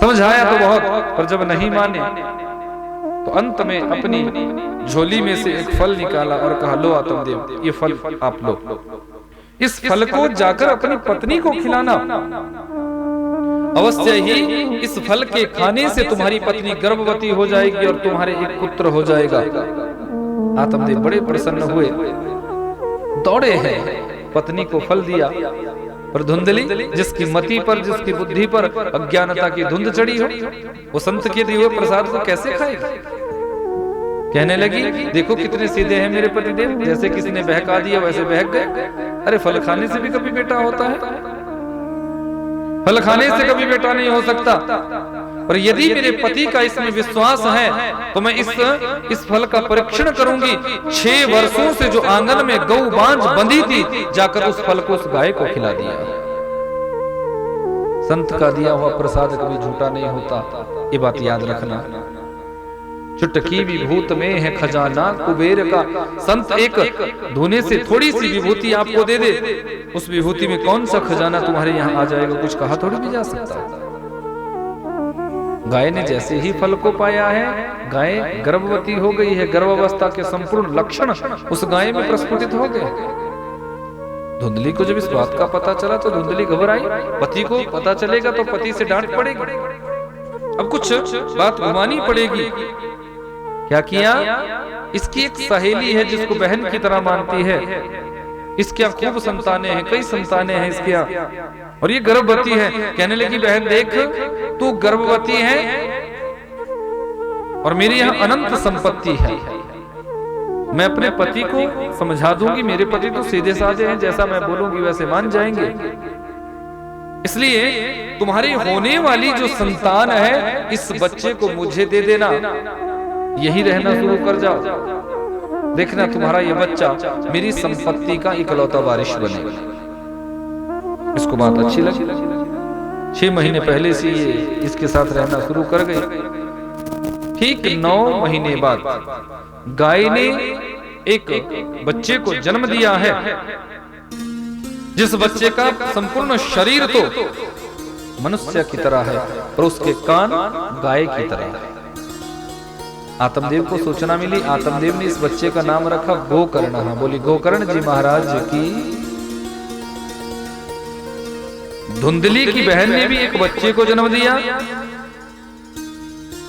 समझाया तो बहुत, पर जब नहीं माने तो अंत में अपनी झोली में से एक फल निकाला और कहा, लो आत्मदेव ये फल आप लो, इस फल को जाकर अपनी पत्नी को खिलाना, अवश्य ही इस फल के खाने से तुम्हारी पत्नी गर्भवती हो जाएगी और तुम्हारे एक पुत्र हो जाएगा। आत्मदेव बड़े प्रसन्न हुए, दौड़े हैं, पत्नी को फल दिया, पर धुंधली जिसकी मति पर, जिसकी बुद्धि पर अज्ञानता की धुंध चढ़ी हो, वो संत के दिए हुए प्रसाद को कैसे खाएगा। कहने लगी, देखो कितने सीधे हैं मेरे पतिदेव, जैसे किसी ने बहका दिया वैसे बहक गए। अरे फल खाने से भी कभी बेटा होता है, फल खाने से कभी बेटा नहीं हो सकता, पर यदि मेरे पति का इसमें विश्वास है तो मैं इस फल का परीक्षण करूंगी। 6 वर्षों से जो आंगन में गौ बांझ बंधी थी, जाकर उस फल को उस गाय को खिला दिया। संत का दिया हुआ प्रसाद कभी झूठा नहीं होता, ये बात याद रखना। चुटकी विभूत में है खजाना कुबेर का। संत एक धोने से थोड़ी सी विभूति आपको दे दे, उस विभूति में कौन सा खजाना तुम्हारे यहाँ आ जाएगा, कुछ कहा थोड़ी भी जा सकता। गाय ने जैसे ही फल को पाया है, गाय गर्भवती हो गई है, गर्भावस्था के संपूर्ण लक्षण उस गाय में प्रस्फुटित हो गए। धुंधली को जब इस बात का पता चला तो धुंधली घबराई, पति को पता चलेगा तो पति से डांट पड़ेगी। अब कुछ बात घुमानी पड़ेगी क्या किया? इसकी एक सहेली है जिसको बहन की तरह मानती है, इसके यहाँ खूब संतानें हैं, कई संतानें हैं इसके यहाँ, और ये गर्भवती है। कहने लगी बहन देख तू गर्भवती है और मेरे यहाँ अनंत संपत्ति है, मैं अपने पति को समझा दूंगी, मेरे पति तो सीधे साधे हैं, जैसा मैं बोलूंगी वैसे मान जाएंगे, इसलिए तुम्हारी होने वाली जो संतान है इस बच्चे को मुझे दे देना, यही रहना शुरू कर जाओ, देखना तुम्हारा ये बच्चा मेरी संपत्ति का इकलौता वारिश बनेगा। इसको बात अच्छी लगी, 6 महीने पहले से ये इसके साथ रहना शुरू कर गई। ठीक 9 महीने बाद गाय ने एक बच्चे को जन्म दिया है, जिस बच्चे का संपूर्ण शरीर तो मनुष्य की तरह है और उसके कान गाय की तरह है। आत्मदेव को सूचना मिली, आत्मदेव ने इस बच्चे का नाम रखा गोकर्ण। बोली गोकर्ण जी महाराज की। धुंधली की बहन ने भी एक बच्चे को जन्म दिया।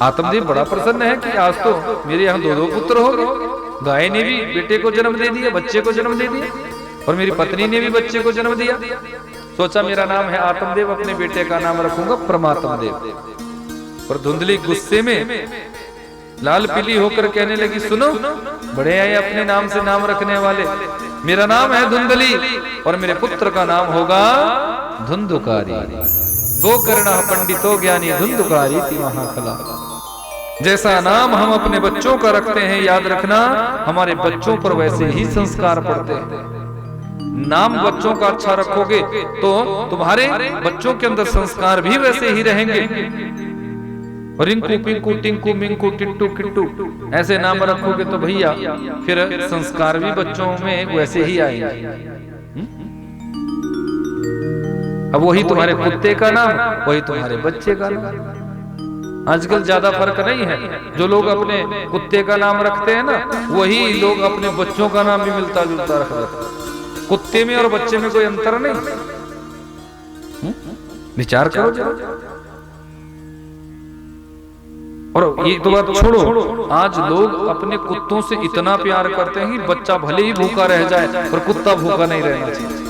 आत्मदेव बड़ा प्रसन्न है कि आज तो मेरे यहाँ 2 पुत्र हो गए। गाय ने भी बेटे को जन्म दे दिया, बच्चे को जन्म दे दिया, और मेरी पत्नी ने भी बच्चे को जन्म दिया। सोचा मेरा नाम है आत्मदेव, अपने बेटे का नाम रखूंगा परमात्मदेव। और धुंधली गुस्से में लाल पीली होकर कहने लगी सुनो, बड़े आए अपने नाम से नाम रखने वाले, मेरा नाम है धुंधली और मेरे पुत्र का नाम होगा धुंधुकारी। गोकर्ण पंडितो ज्ञानी धुंधुकारी थी महाकला। जैसा नाम हम अपने बच्चों का रखते हैं, याद रखना हमारे बच्चों पर वैसे ही संस्कार पड़ते हैं। नाम बच्चों का अच्छा रखोगे तो तुम्हारे बच्चों के अंदर संस्कार भी वैसे ही रहेंगे। रिंकू पिंकू टिंकू मिंकू टिट्टू किट्टू ऐसे नाम रखोगे तो भैया फिर संस्कार भी बच्चों में वैसे ही आएंगे। अब वही तुम्हारे कुत्ते का नाम, वही तुम्हारे बच्चे का नाम। आजकल ज्यादा फर्क नहीं है, जो लोग अपने कुत्ते का नाम रखते हैं ना, वही लोग अपने बच्चों का नाम भी मिलता जुलता रख देते हैं। कुत्ते में और बच्चे में कोई अंतर नहीं, विचार करो जरा। और ये तो बात छोड़ो, आज लोग अपने कुत्तों से इतना प्यार करते हैं कि बच्चा भले ही भूखा रह जाए पर कुत्ता भूखा नहीं रहना चाहिए।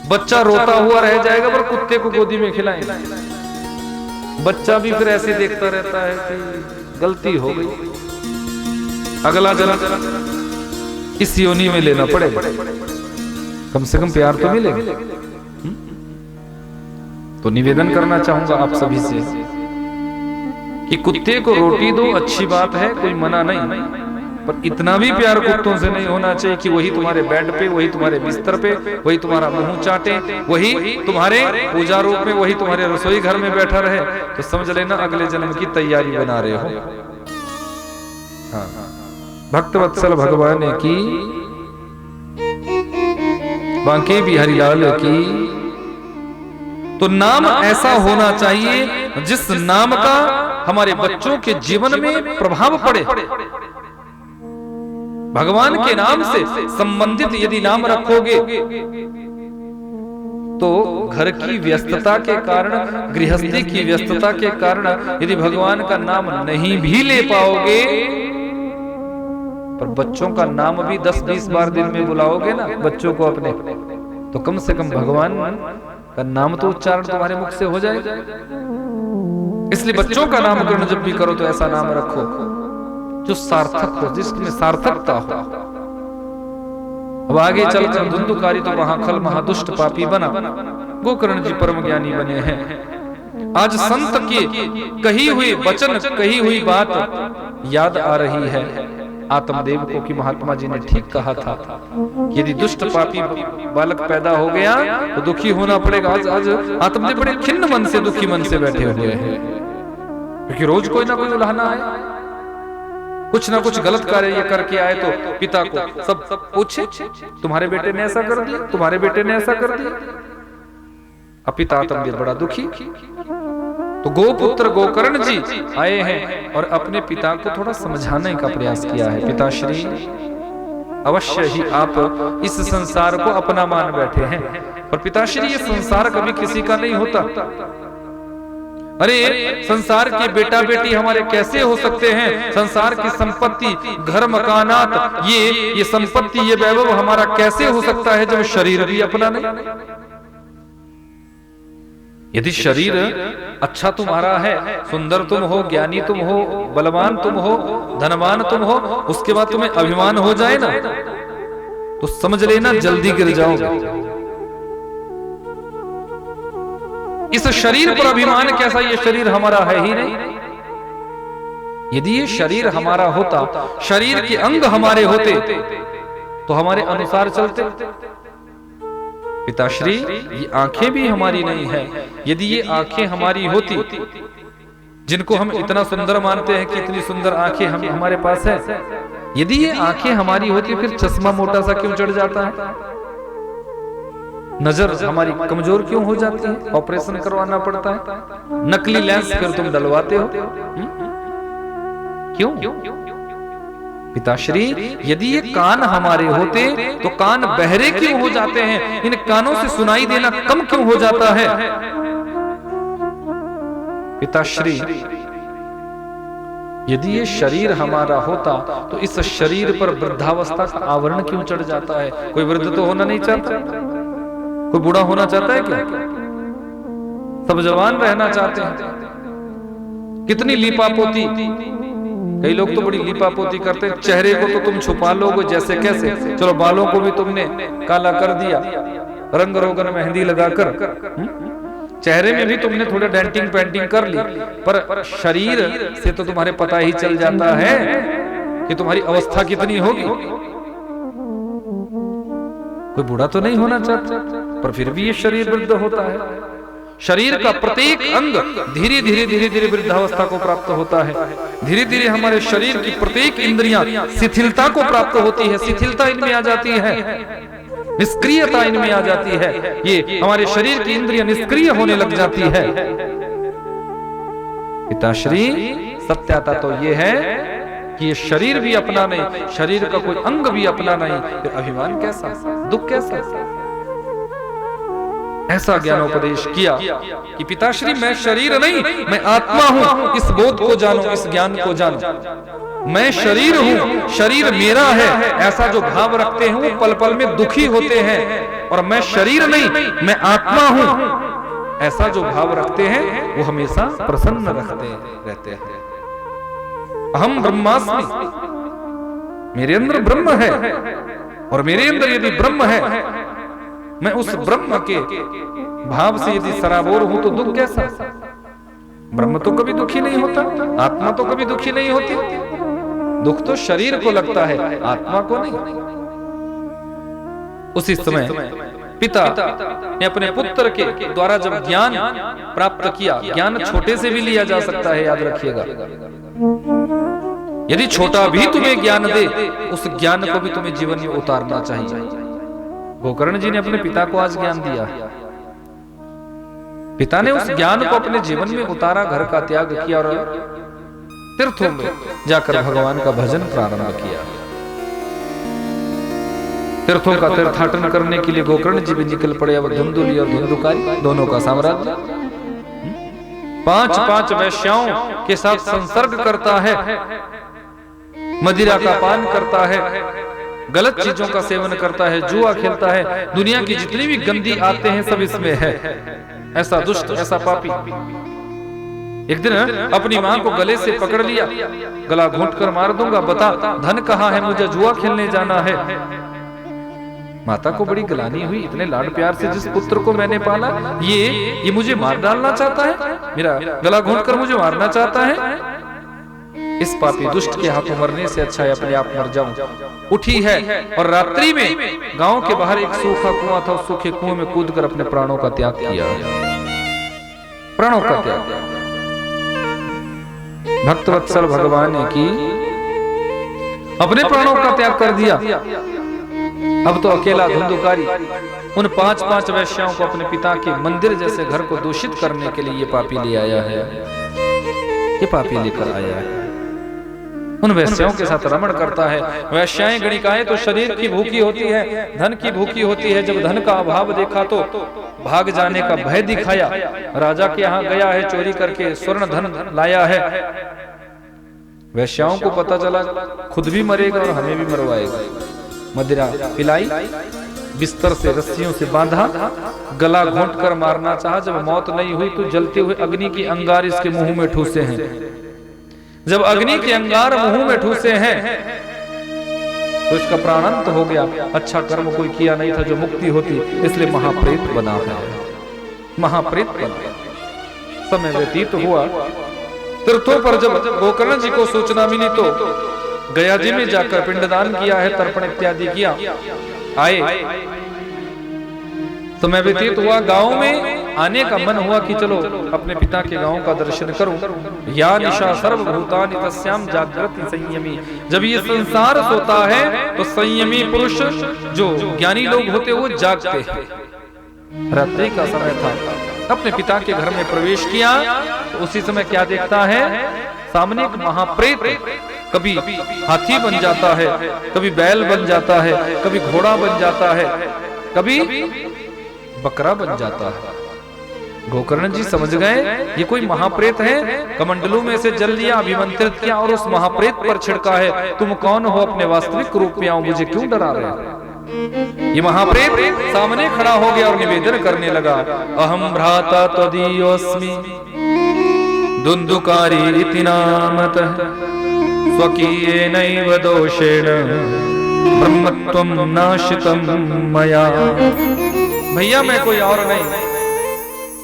बच्चा रोता हुआ रह जाएगा पर कुत्ते को गोदी में खिलाएंगे। बच्चा भी फिर ऐसे देखता रहता है कि गलती हो गई, अगला जन्म इस योनि में लेना पड़ेगा, कम से कम प्यार तो मिलेगा। तो निवेदन करना चाहूंगा आप सभी से कि कुत्ते को रोटी दो, अच्छी बात है, कोई मना नहीं, पर इतना भी प्यार कुत्तों से नहीं होना चाहिए कि वही तुम्हारे बेड पे, वही तुम्हारे बिस्तर पे, वही तुम्हारा मुंह चाटे, वही तुम्हारे पूजा रूप में, वही तुम्हारे रसोई घर में बैठा रहे, तो समझ लेना अगले जन्म की तैयारी बना रहे हो। हाँ, भक्तवत्सल भगवान की, बांके बिहारी लाल की। तो नाम ऐसा होना चाहिए जिस नाम का हमारे बच्चों के जीवन में प्रभाव पड़े। भगवान के नाम से संबंधित यदि नाम रखोगे तो घर की व्यस्तता के कारण, गृहस्थी की व्यस्तता के कारण यदि भगवान का नाम नहीं भी ले पाओगे, पर बच्चों का नाम भी 10-20 बार दिन में बुलाओगे ना बच्चों को अपने, तो कम से कम भगवान का नाम तो उच्चारण तुम्हारे मुख से हो जाएगा। इसलिए बच्चों का नामकरण जब भी करो तो ऐसा नाम रखो जो सार्थक हो, जिसमें सार्थकता हो। अब आगे चलकर धुंधुकारी तो महाखल महादुष्ट पापी बना, गोकर्ण जी परम ज्ञानी बने हैं। आज संत की कही हुई वचन, कही हुई बात याद आ रही है आत्मदेव को कि महात्मा जी ने ठीक कहा था, यदि दुष्ट पापी बालक पैदा हो गया तो दुखी होना पड़ेगा। आज आत्मदेव बड़े खिन्न मन से, दुखी मन से बैठे हुए हैं, क्योंकि रोज कोई ना कोई उल्हाना है, कुछ ना कुछ गलत कार्य ये करके आए तो पिता को सब पूछे तुम्हारे बेटे ने ऐसा कर दिया, तुम्हारे बेटे ने ऐसा कर दिया। अब पिता आत्मदेव बड़ा दुखी। तो गोपुत्र गोकर्ण जी आए हैं और अपने पिता को थोड़ा समझाने का प्रयास किया है। पिताश्री, अवश्य ही आप इस संसार को अपना मान बैठे हैं, पर पिताश्री ये संसार कभी किसी का नहीं होता। अरे संसार के बेटा बेटी हमारे कैसे हो सकते हैं? संसार की संपत्ति, घर मकानात, ये संपत्ति, ये वैभव हमारा कैसे हो सकता है जब शरीर भी अपना नहीं? यदि शरीर अच्छा तुम्हारा है, सुंदर तुम हो, ज्ञानी तुम हो, बलवान तुम हो, धनवान तुम हो, उसके बाद तुम्हें अभिमान हो जाए ना, तो समझ लेना जल्दी गिर जाओगे। इस शरीर पर अभिमान कैसा? ये शरीर हमारा है ही नहीं। यदि ये शरीर हमारा होता, शरीर के अंग हमारे होते, तो हमारे अनुसार चलते। पिताश्री, ये आंखें भी हमारी नहीं है। यदि ये आंखें हमारी होती, जिनको हम इतना सुंदर मानते हैं कि इतनी सुंदर आंखें हमारे पास है, यदि ये आंखें हमारी होती, फिर चश्मा मोटा सा क्यों चढ़ जाता है? नजर हमारी कमजोर क्यों हो जाती है? ऑपरेशन करवाना पड़ता है, नकली लेंस फिर तुम डलवाते हो, क्यों? पिताश्री, यदि ये कान हमारे होते तो कान बहरे क्यों हो जाते हैं? इन कानों से सुनाई देना कम क्यों हो जाता है? पिताश्री, यदि ये शरीर हमारा होता तो इस शरीर पर वृद्धावस्था का आवरण क्यों चढ़ जाता है? कोई वृद्ध तो होना नहीं चाहता, कोई बूढ़ा होना चाहता है क्या? सब जवान रहना चाहते हैं। कितनी लीपापोती, कई लोग तो बड़ी लीपापोती करते हैं। चेहरे को तो तुम छुपा लोगे जैसे कैसे, चलो बालों को भी तुमने काला कर दिया, रंग रोगन मेहंदी लगाकर, चेहरे में भी तुमने थोड़ा डेंटिंग पेंटिंग कर ली, पर शरीर से तो तुम्हारे पता ही चल जाता है कि तुम्हारी अवस्था कितनी होगी। कोई बूढ़ा तो नहीं होना चाहता, पर फिर भी ये शरीर वृद्ध होता है। शरीर का प्रत्येक अंग धीरे धीरे धीरे धीरे वृद्धावस्था को प्राप्त होता है। धीरे धीरे हमारे शरीर की प्रत्येक इंद्रियां शिथिलता को प्राप्त होती है, शिथिलता इनमें आ जाती है, निष्क्रियता इनमें आ जाती है। ये हमारे शरीर की इंद्रियां निष्क्रिय होने लग जाती है। पिताश्री, सत्यता तो ये है कि ये शरीर भी अपना नहीं, शरीर का कोई अंग भी अपना नहीं, फिर अभिमान कैसा, दुख कैसा? ऐसा ज्ञानोपदेश किया कि पिताश्री, मैं शरीर नहीं, मैं आत्मा हूं, इस बोध को जानो, इस ज्ञान को जानो। मैं शरीर हूं, शरीर मेरा है, ऐसा जो भाव रखते हैं वो पल पल में दुखी होते हैं। और मैं शरीर नहीं, मैं आत्मा हूं, ऐसा जो भाव रखते हैं वो हमेशा प्रसन्न रहते हैं। अहम ब्रह्मास्मि, मेरे अंदर ब्रह्म है, और मेरे अंदर यदि ब्रह्म है, मैं उस ब्रह्म के भाव से यदि सराबोर हूं तो दुख कैसा? ब्रह्म तो कभी दुखी नहीं होता, आत्मा तो कभी दुखी नहीं होती। दुख तो शरीर को लगता है, आत्मा को नहीं। उसी समय पिता ने अपने पुत्र के द्वारा जब ज्ञान प्राप्त किया, ज्ञान छोटे से भी लिया जा सकता है, याद रखिएगा। यदि छोटा भी तुम्हें ज्ञान दे, उस ज्ञान को भी तुम्हें जीवन में उतारना चाहिए। गोकर्ण जी ने अपने पिता को आज ज्ञान दिया, पिता ने उस ज्ञान को अपने जीवन में उतारा, घर का त्याग किया और तीर्थों में जाकर भगवान का भजन प्रारंभ किया। तीर्थों का तीर्थाटन करने के लिए गोकर्ण जी भी निकल पड़े। अब धुंधुली और धुंधुकारी दोनों का साम्राज्य 5 वैश्याओं के साथ संसर्ग करता है, मदिरा का पान करता है, गलत चीजों का सेवन करता है, जुआ खेलता है, दुनिया की जितनी भी गंदी आते हैं सब इसमें है। ऐसा दुष्ट, ऐसा पापी। एक दिन अपनी मां को गले से पकड़ लिया, गला घोंट कर मार दूंगा, बता धन कहाँ है, मुझे जुआ खेलने जाना है। माता को बड़ी गलानी हुई, इतने लाड प्यार से जिस पुत्र को मैंने पाला, ये मुझे मार डालना चाहता है, मेरा गला घोंट कर मुझे मारना चाहता है। इस पापी दुष्ट के हाथों मरने से अच्छा है अपने आप मर जाऊं। उठी है और रात्रि में गांव के बाहर एक सूखा कुआं था, उस सूखे कुएं में कूदकर अपने प्राणों का त्याग किया, प्राणों का त्याग। भक्तवत्सल भगवान ने की, अपने प्राणों का त्याग कर दिया। अब तो अकेला धुंधुकारी उन 5 वैश्याओं को अपने पिता के मंदिर जैसे घर को दूषित करने के लिए ये पापी ले आया है, ये पापी लेकर आया है। उन वैश्याओं के साथ रमण करता है। वैश्याएं गणिकाएं तो शरीर की भूखी होती है, धन की भूखी होती है। जब धन का अभाव देखा तो भाग जाने का भय दिखाया। राजा के यहाँ गया है, चोरी करके स्वर्ण धन लाया है। वैश्याओं को पता चला खुद भी मरेगा और हमें भी मरवाएगा। मदिरा पिलाई, बिस्तर से रस्सियों से बांधा, गला घोंट कर मारना चाहा। जब मौत नहीं हुई तो जलते हुए अग्नि की अंगार इसके मुंह में ठूसे हैं। जब अग्नि के अंगार मुंह में ठूसे हैं तो इसका प्राणांत हो गया। अच्छा कर्म कोई किया नहीं था जो मुक्ति होती, इसलिए महाप्रेत बना है, महाप्रेत बना। समय व्यतीत हुआ, तीर्थों पर जब गोकर्ण जी को सूचना मिली तो गया जी में जाकर पिंडदान किया है, तर्पण इत्यादि किया। आए, समय व्यतीत हुआ, गांव में आने का मन हुआ कि चलो अपने पिता के गांव का दर्शन करूं। या निशा सर्वभूतानि तस्याम जागृति संयमी। जब ये संसार सोता है तो संयमी पुरुष जो ज्ञानी लोग होते वो जागते हैं। रात्रि का समय था, अपने पिता के घर में प्रवेश किया तो उसी समय क्या देखता है, सामने एक महाप्रेत कभी हाथी बन जाता है, कभी बैल बन जाता है, कभी घोड़ा बन जाता है, कभी बकरा बन जाता है। गोकर्ण जी समझ गए ये कोई महाप्रेत है। कमंडलू में से जल लिया, अभिमंत्रित किया और उस महाप्रेत पर छिड़का है, तुम कौन हो, अपने वास्तविक रूप में आओ, मुझे क्यों डरा रहे हो। ये महाप्रेत सामने खड़ा हो गया और निवेदन करने लगा, अहम भ्राता त्वदीयोऽस्मि दुंदुकारी इति नामतः स्वकीयेनैव दोषेण ब्रह्मत्वं नाशितं मया। भैया मैं कोई और नहीं,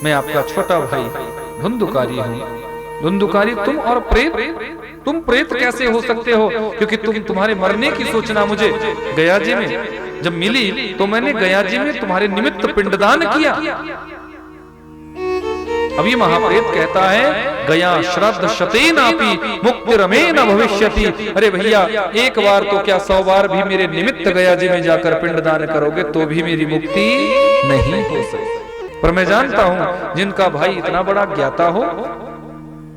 मैं आपका छोटा भाई धुंधुकारी हूँ। धुंधुकारी तुम और प्रेत, तुम प्रेत कैसे हो सकते हो, क्योंकि तुम्हारे मरने की सूचना मुझे गया जी में जब मिली तो मैंने गया जी में तुम्हारे निमित्त पिंडदान किया। अभी महाप्रेत कहता है, गया श्राद्ध शतेनापि मुक्तिरमेन भविष्यति। अरे भैया एक बार तो क्या 100 बार भी मेरे निमित्त गया जी में जाकर पिंडदान करोगे तो भी मेरी मुक्ति नहीं हो सकती। पर मैं जानता हूं जिनका भाई इतना बड़ा ज्ञाता हो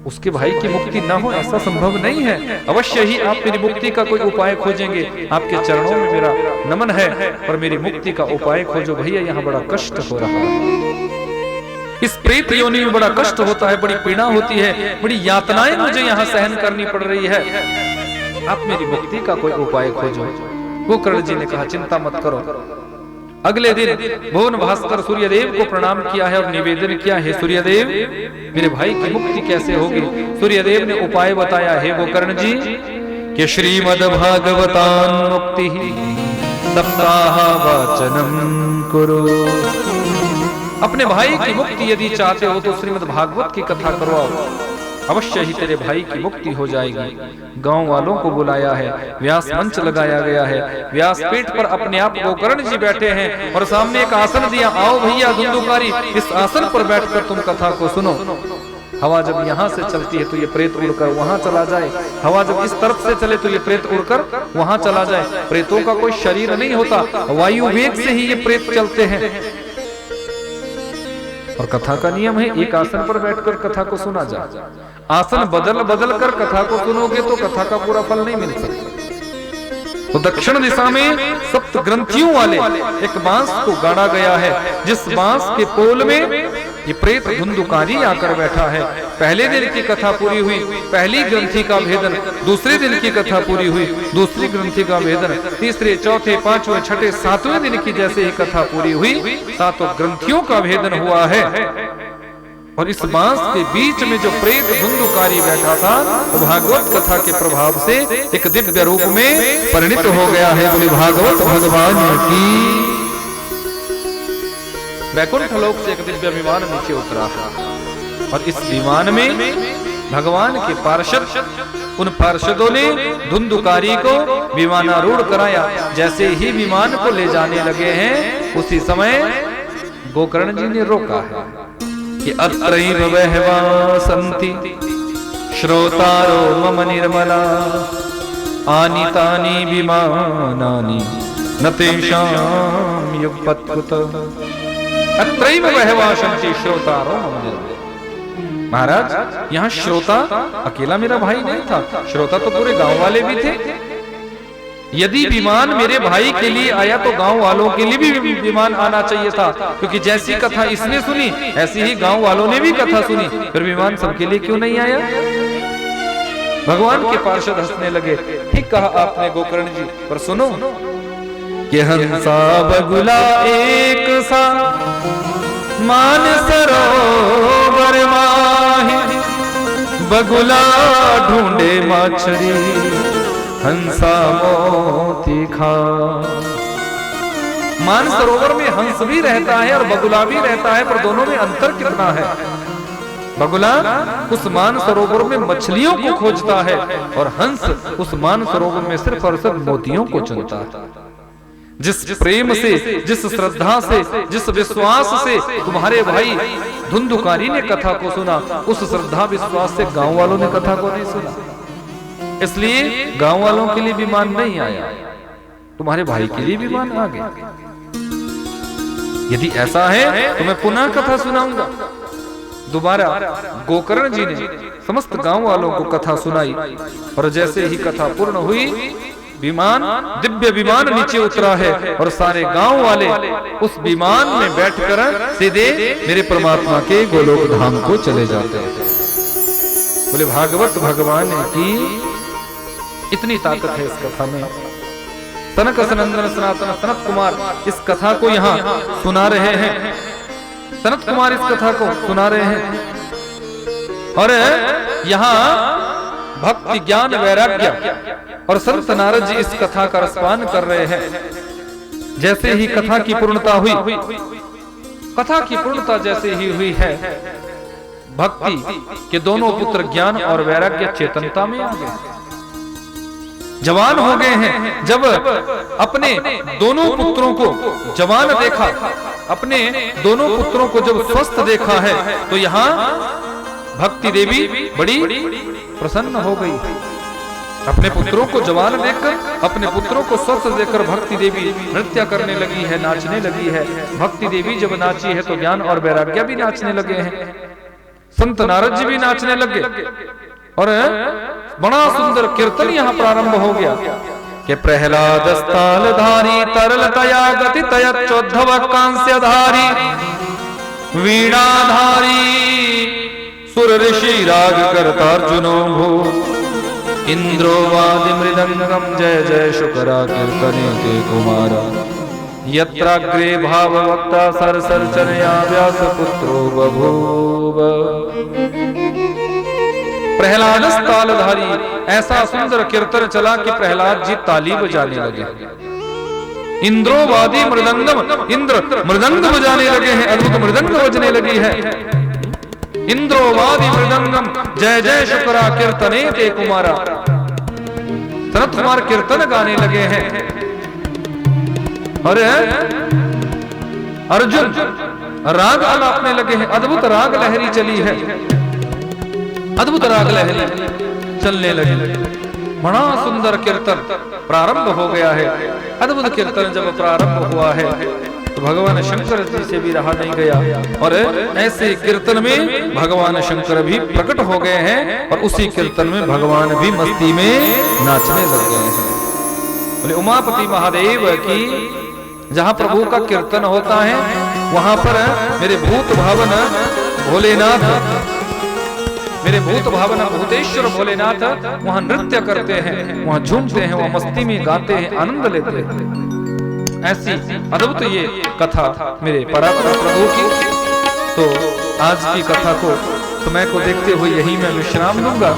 उसके भाई की मुक्ति ना हो ऐसा संभव नहीं है। अवश्य ही आप मेरी मुक्ति का कोई उपाय खोजेंगे। आपके चरणों में मेरा नमन है, पर मेरी मुक्ति का उपाय खोजो भैया, यहाँ बड़ा कष्ट हो रहा है। इस प्रेत योनि में बड़ा कष्ट होता है, बड़ी पीड़ा होती है, बड़ी यातनाएं मुझे यहाँ सहन करनी पड़ रही है। आप मेरी मुक्ति का कोई उपाय खोजो। गोकर्ण जी ने कहा चिंता मत करो। अगले दिन भुवन भास्कर सूर्यदेव को प्रणाम किया है और निवेदन किया, हे सूर्यदेव मेरे भाई की मुक्ति कैसे होगी। सूर्यदेव ने उपाय बताया, हे गोकर्ण जी कि श्रीमद् भागवतान मुक्ति सप्ताह वाचनम कुरु। अपने भाई की मुक्ति यदि चाहते हो तो श्रीमद् भागवत की कथा करवाओ, अवश्य ही तेरे भाई की मुक्ति हो जाएगी। गांव वालों को बुलाया है, व्यास मंच लगाया गया है, व्यास पीठ पर अपने आप गोकर्ण जी बैठे हैं और सामने एक आसन दिया, आओ भैया धुंधुकारी इस आसन पर बैठकर तुम कथा को सुनो। हवा जब यहाँ से चलती है तो ये प्रेत उड़कर वहां चला जाए, हवा जब इस तरफ से चले तो ये प्रेत उड़कर वहां चला जाए। प्रेतों का कोई शरीर नहीं होता, वायु वेग से ही ये प्रेत चलते हैं। और कथा का नियम है एक आसन पर बैठकर कथा को सुना जाए। आसन बदल बदल कर कथा को सुनोगे तो कथा का पूरा फल नहीं मिल सकता। तो दक्षिण दिशा में 7 ग्रंथियों वाले एक बांस को गाड़ा गया है, जिस बांस के पोल में ये प्रेत धुंधुकारी आकर बैठा है। पहले दिन की कथा पूरी हुई, पहली ग्रंथि का भेदन, दूसरे दिन की कथा पूरी हुई, दूसरी ग्रंथि का भेदन, तीसरे चौथे पांचवें छठे 7वें दिन की जैसे ही कथा पूरी हुई 7 ग्रंथियों का भेदन हुआ है। और इस बांस के बीच में जो प्रेत धुंधुकारी बैठा था वो भागवत कथा के प्रभाव से एक दिव्य रूप में परिणित हो गया है। बोले भागवत भगवान की। वैकुंठ लोक से एक दिव्य विमान नीचे उतरा है और इस विमान में भगवान के पार्षद, उन पार्षदों ने धुंधुकारी को विमानारूढ़ कराया। जैसे ही विमान को ले जाने लगे हैं उसी समय गोकर्ण जी ने रोका है कि अत्रैव बहवा सन्ति श्रोतारो मम निर्मला आनीतानि विमानानि न तेषां युगपत्कृत। अत्रैव बहवा सन्ति श्रोतारो मम निर्मला। महाराज यहाँ श्रोता अकेला मेरा भाई नहीं था, श्रोता तो पूरे गांव वाले भी थे। यदि विमान मेरे भाई के लिए आया तो गांव वालों के लिए भी विमान आना चाहिए था, क्योंकि जैसी कथा इसने सुनी ऐसी ही गांव वालों ने भी कथा सुनी, फिर विमान सबके लिए क्यों नहीं आया? भगवान के पार्षद हंसने लगे। ठीक कहा आपने गोकर्ण जी, पर सुनो कि हंसा बगुला एक सा मान सरोवर माही, बगुला ढूंढे मछली हंसा मोती खा। मान सरोवर में हंस भी रहता है और बगुला भी रहता है, पर दोनों में अंतर कितना है? बगुला उस मान सरोवर में मछलियों को खोजता है और हंस उस मान सरोवर में सिर्फ और सिर्फ मोतियों को चुनता है। जिस प्रेम से, जिस श्रद्धा से, जिस विश्वास से तुम्हारे भाई धुंधुकारी ने कथा को सुना, उस श्रद्धा विश्वास से गांव वालों ने कथा को नहीं सुना, इसलिए गांव वालों के लिए विमान नहीं आया, तुम्हारे भाई के लिए विमान आ गया। यदि ऐसा है तो मैं पुनः कथा सुनाऊंगा। दोबारा गोकर्ण जी ने समस्त गांव वालों को कथा सुनाई, और जैसे ही कथा पूर्ण हुई, विमान, दिव्य विमान नीचे उतरा है और सारे गांव वाले उस विमान में बैठकर सीधे मेरे परमात्मा के गोलोक धाम को चले जाते हैं। बोले भागवत भगवान की इतनी ताकत है इस कथा में। सनक सनंदन सनातन सनत कुमार इस कथा को यहाँ सुना रहे हैं, सनत कुमार इस कथा को सुना रहे हैं, और यहाँ भक्ति ज्ञान वैराग्य और संत नारद जी इस कथा का रसपान कर रहे हैं। जैसे ही कथा की पूर्णता हुई, कथा की पूर्णता जैसे ही हुई है, भक्ति के दोनों पुत्र ज्ञान और वैराग्य चेतनता में आ गए, जवान हो गए हैं। जब अपने दोनों पुत्रों को जवान देखा, अपने दोनों पुत्रों को जब स्वस्थ देखा है, तो यहाँ भक्ति देवी बड़ी प्रसन्न हो गई। अपने पुत्रों को जवान देखकर, अपने पुत्रों को स्वस्थ देखकर भक्ति देवी नृत्य करने लगी है, नाचने लगी है। भक्ति देवी जब नाची है तो ज्ञान और वैराग्य भी नाचने लगे हैं, संत नारद जी भी नाचने लगे, और बड़ा सुंदर कीर्तन यहाँ प्रारंभ हो गया कि प्रहलाद स्थालधारी तरलतया गति तयोद्धव कांस्यधारी वीणाधारी सुर ऋषि राग करता अर्जुनो भू इंद्रो वादि मृदंगम जय जय शुकरा कीर्तने के कुमारा यत्राग्रे भाव वक्ता सर सर चनया व्यास पुत्रो बभूव। प्रहलाद तालधारी, ऐसा सुंदर कीर्तन चला कि प्रहलाद जी ताली बजाने लगे। इंद्रोवादी मृदंगम, इंद्र मृदंग बजाने लगे हैं, अद्भुत मृदंग बजने लगी है। इंद्रोवादी मृदंगम जय जय शुकरा कीर्तने ते कुमारा, सनत कुमार कीर्तन गाने लगे हैं। और अर्जुन राग आलापने लगे हैं, अद्भुत राग लहरी चली है, अद्भुत राग लहरी चलने लगी। बड़ा सुंदर कीर्तन प्रारंभ हो गया है। अद्भुत कीर्तन जब प्रारंभ हुआ है तो भगवान शंकर जी से भी रहा नहीं गया, और ऐसे कीर्तन में भगवान शंकर भी प्रकट हो गए हैं, और उसी कीर्तन में भगवान भी मस्ती में नाचने लग गए हैं। बोले उमापति महादेव की, जहाँ प्रभु का कीर्तन होता है वहां पर मेरे भूत भावन भोलेनाथ, मेरे भूत भावना भूतेश्वर भोलेनाथ वहां नृत्य करते हैं, वहां झूमते हैं, वहां मस्ती में गाते हैं, आनंद लेते हैं। ऐसी अद्भुत ये कथा मेरे परात्पर प्रभु की। तो आज की कथा को समय को देखते हुए यही मैं विश्राम लूंगा।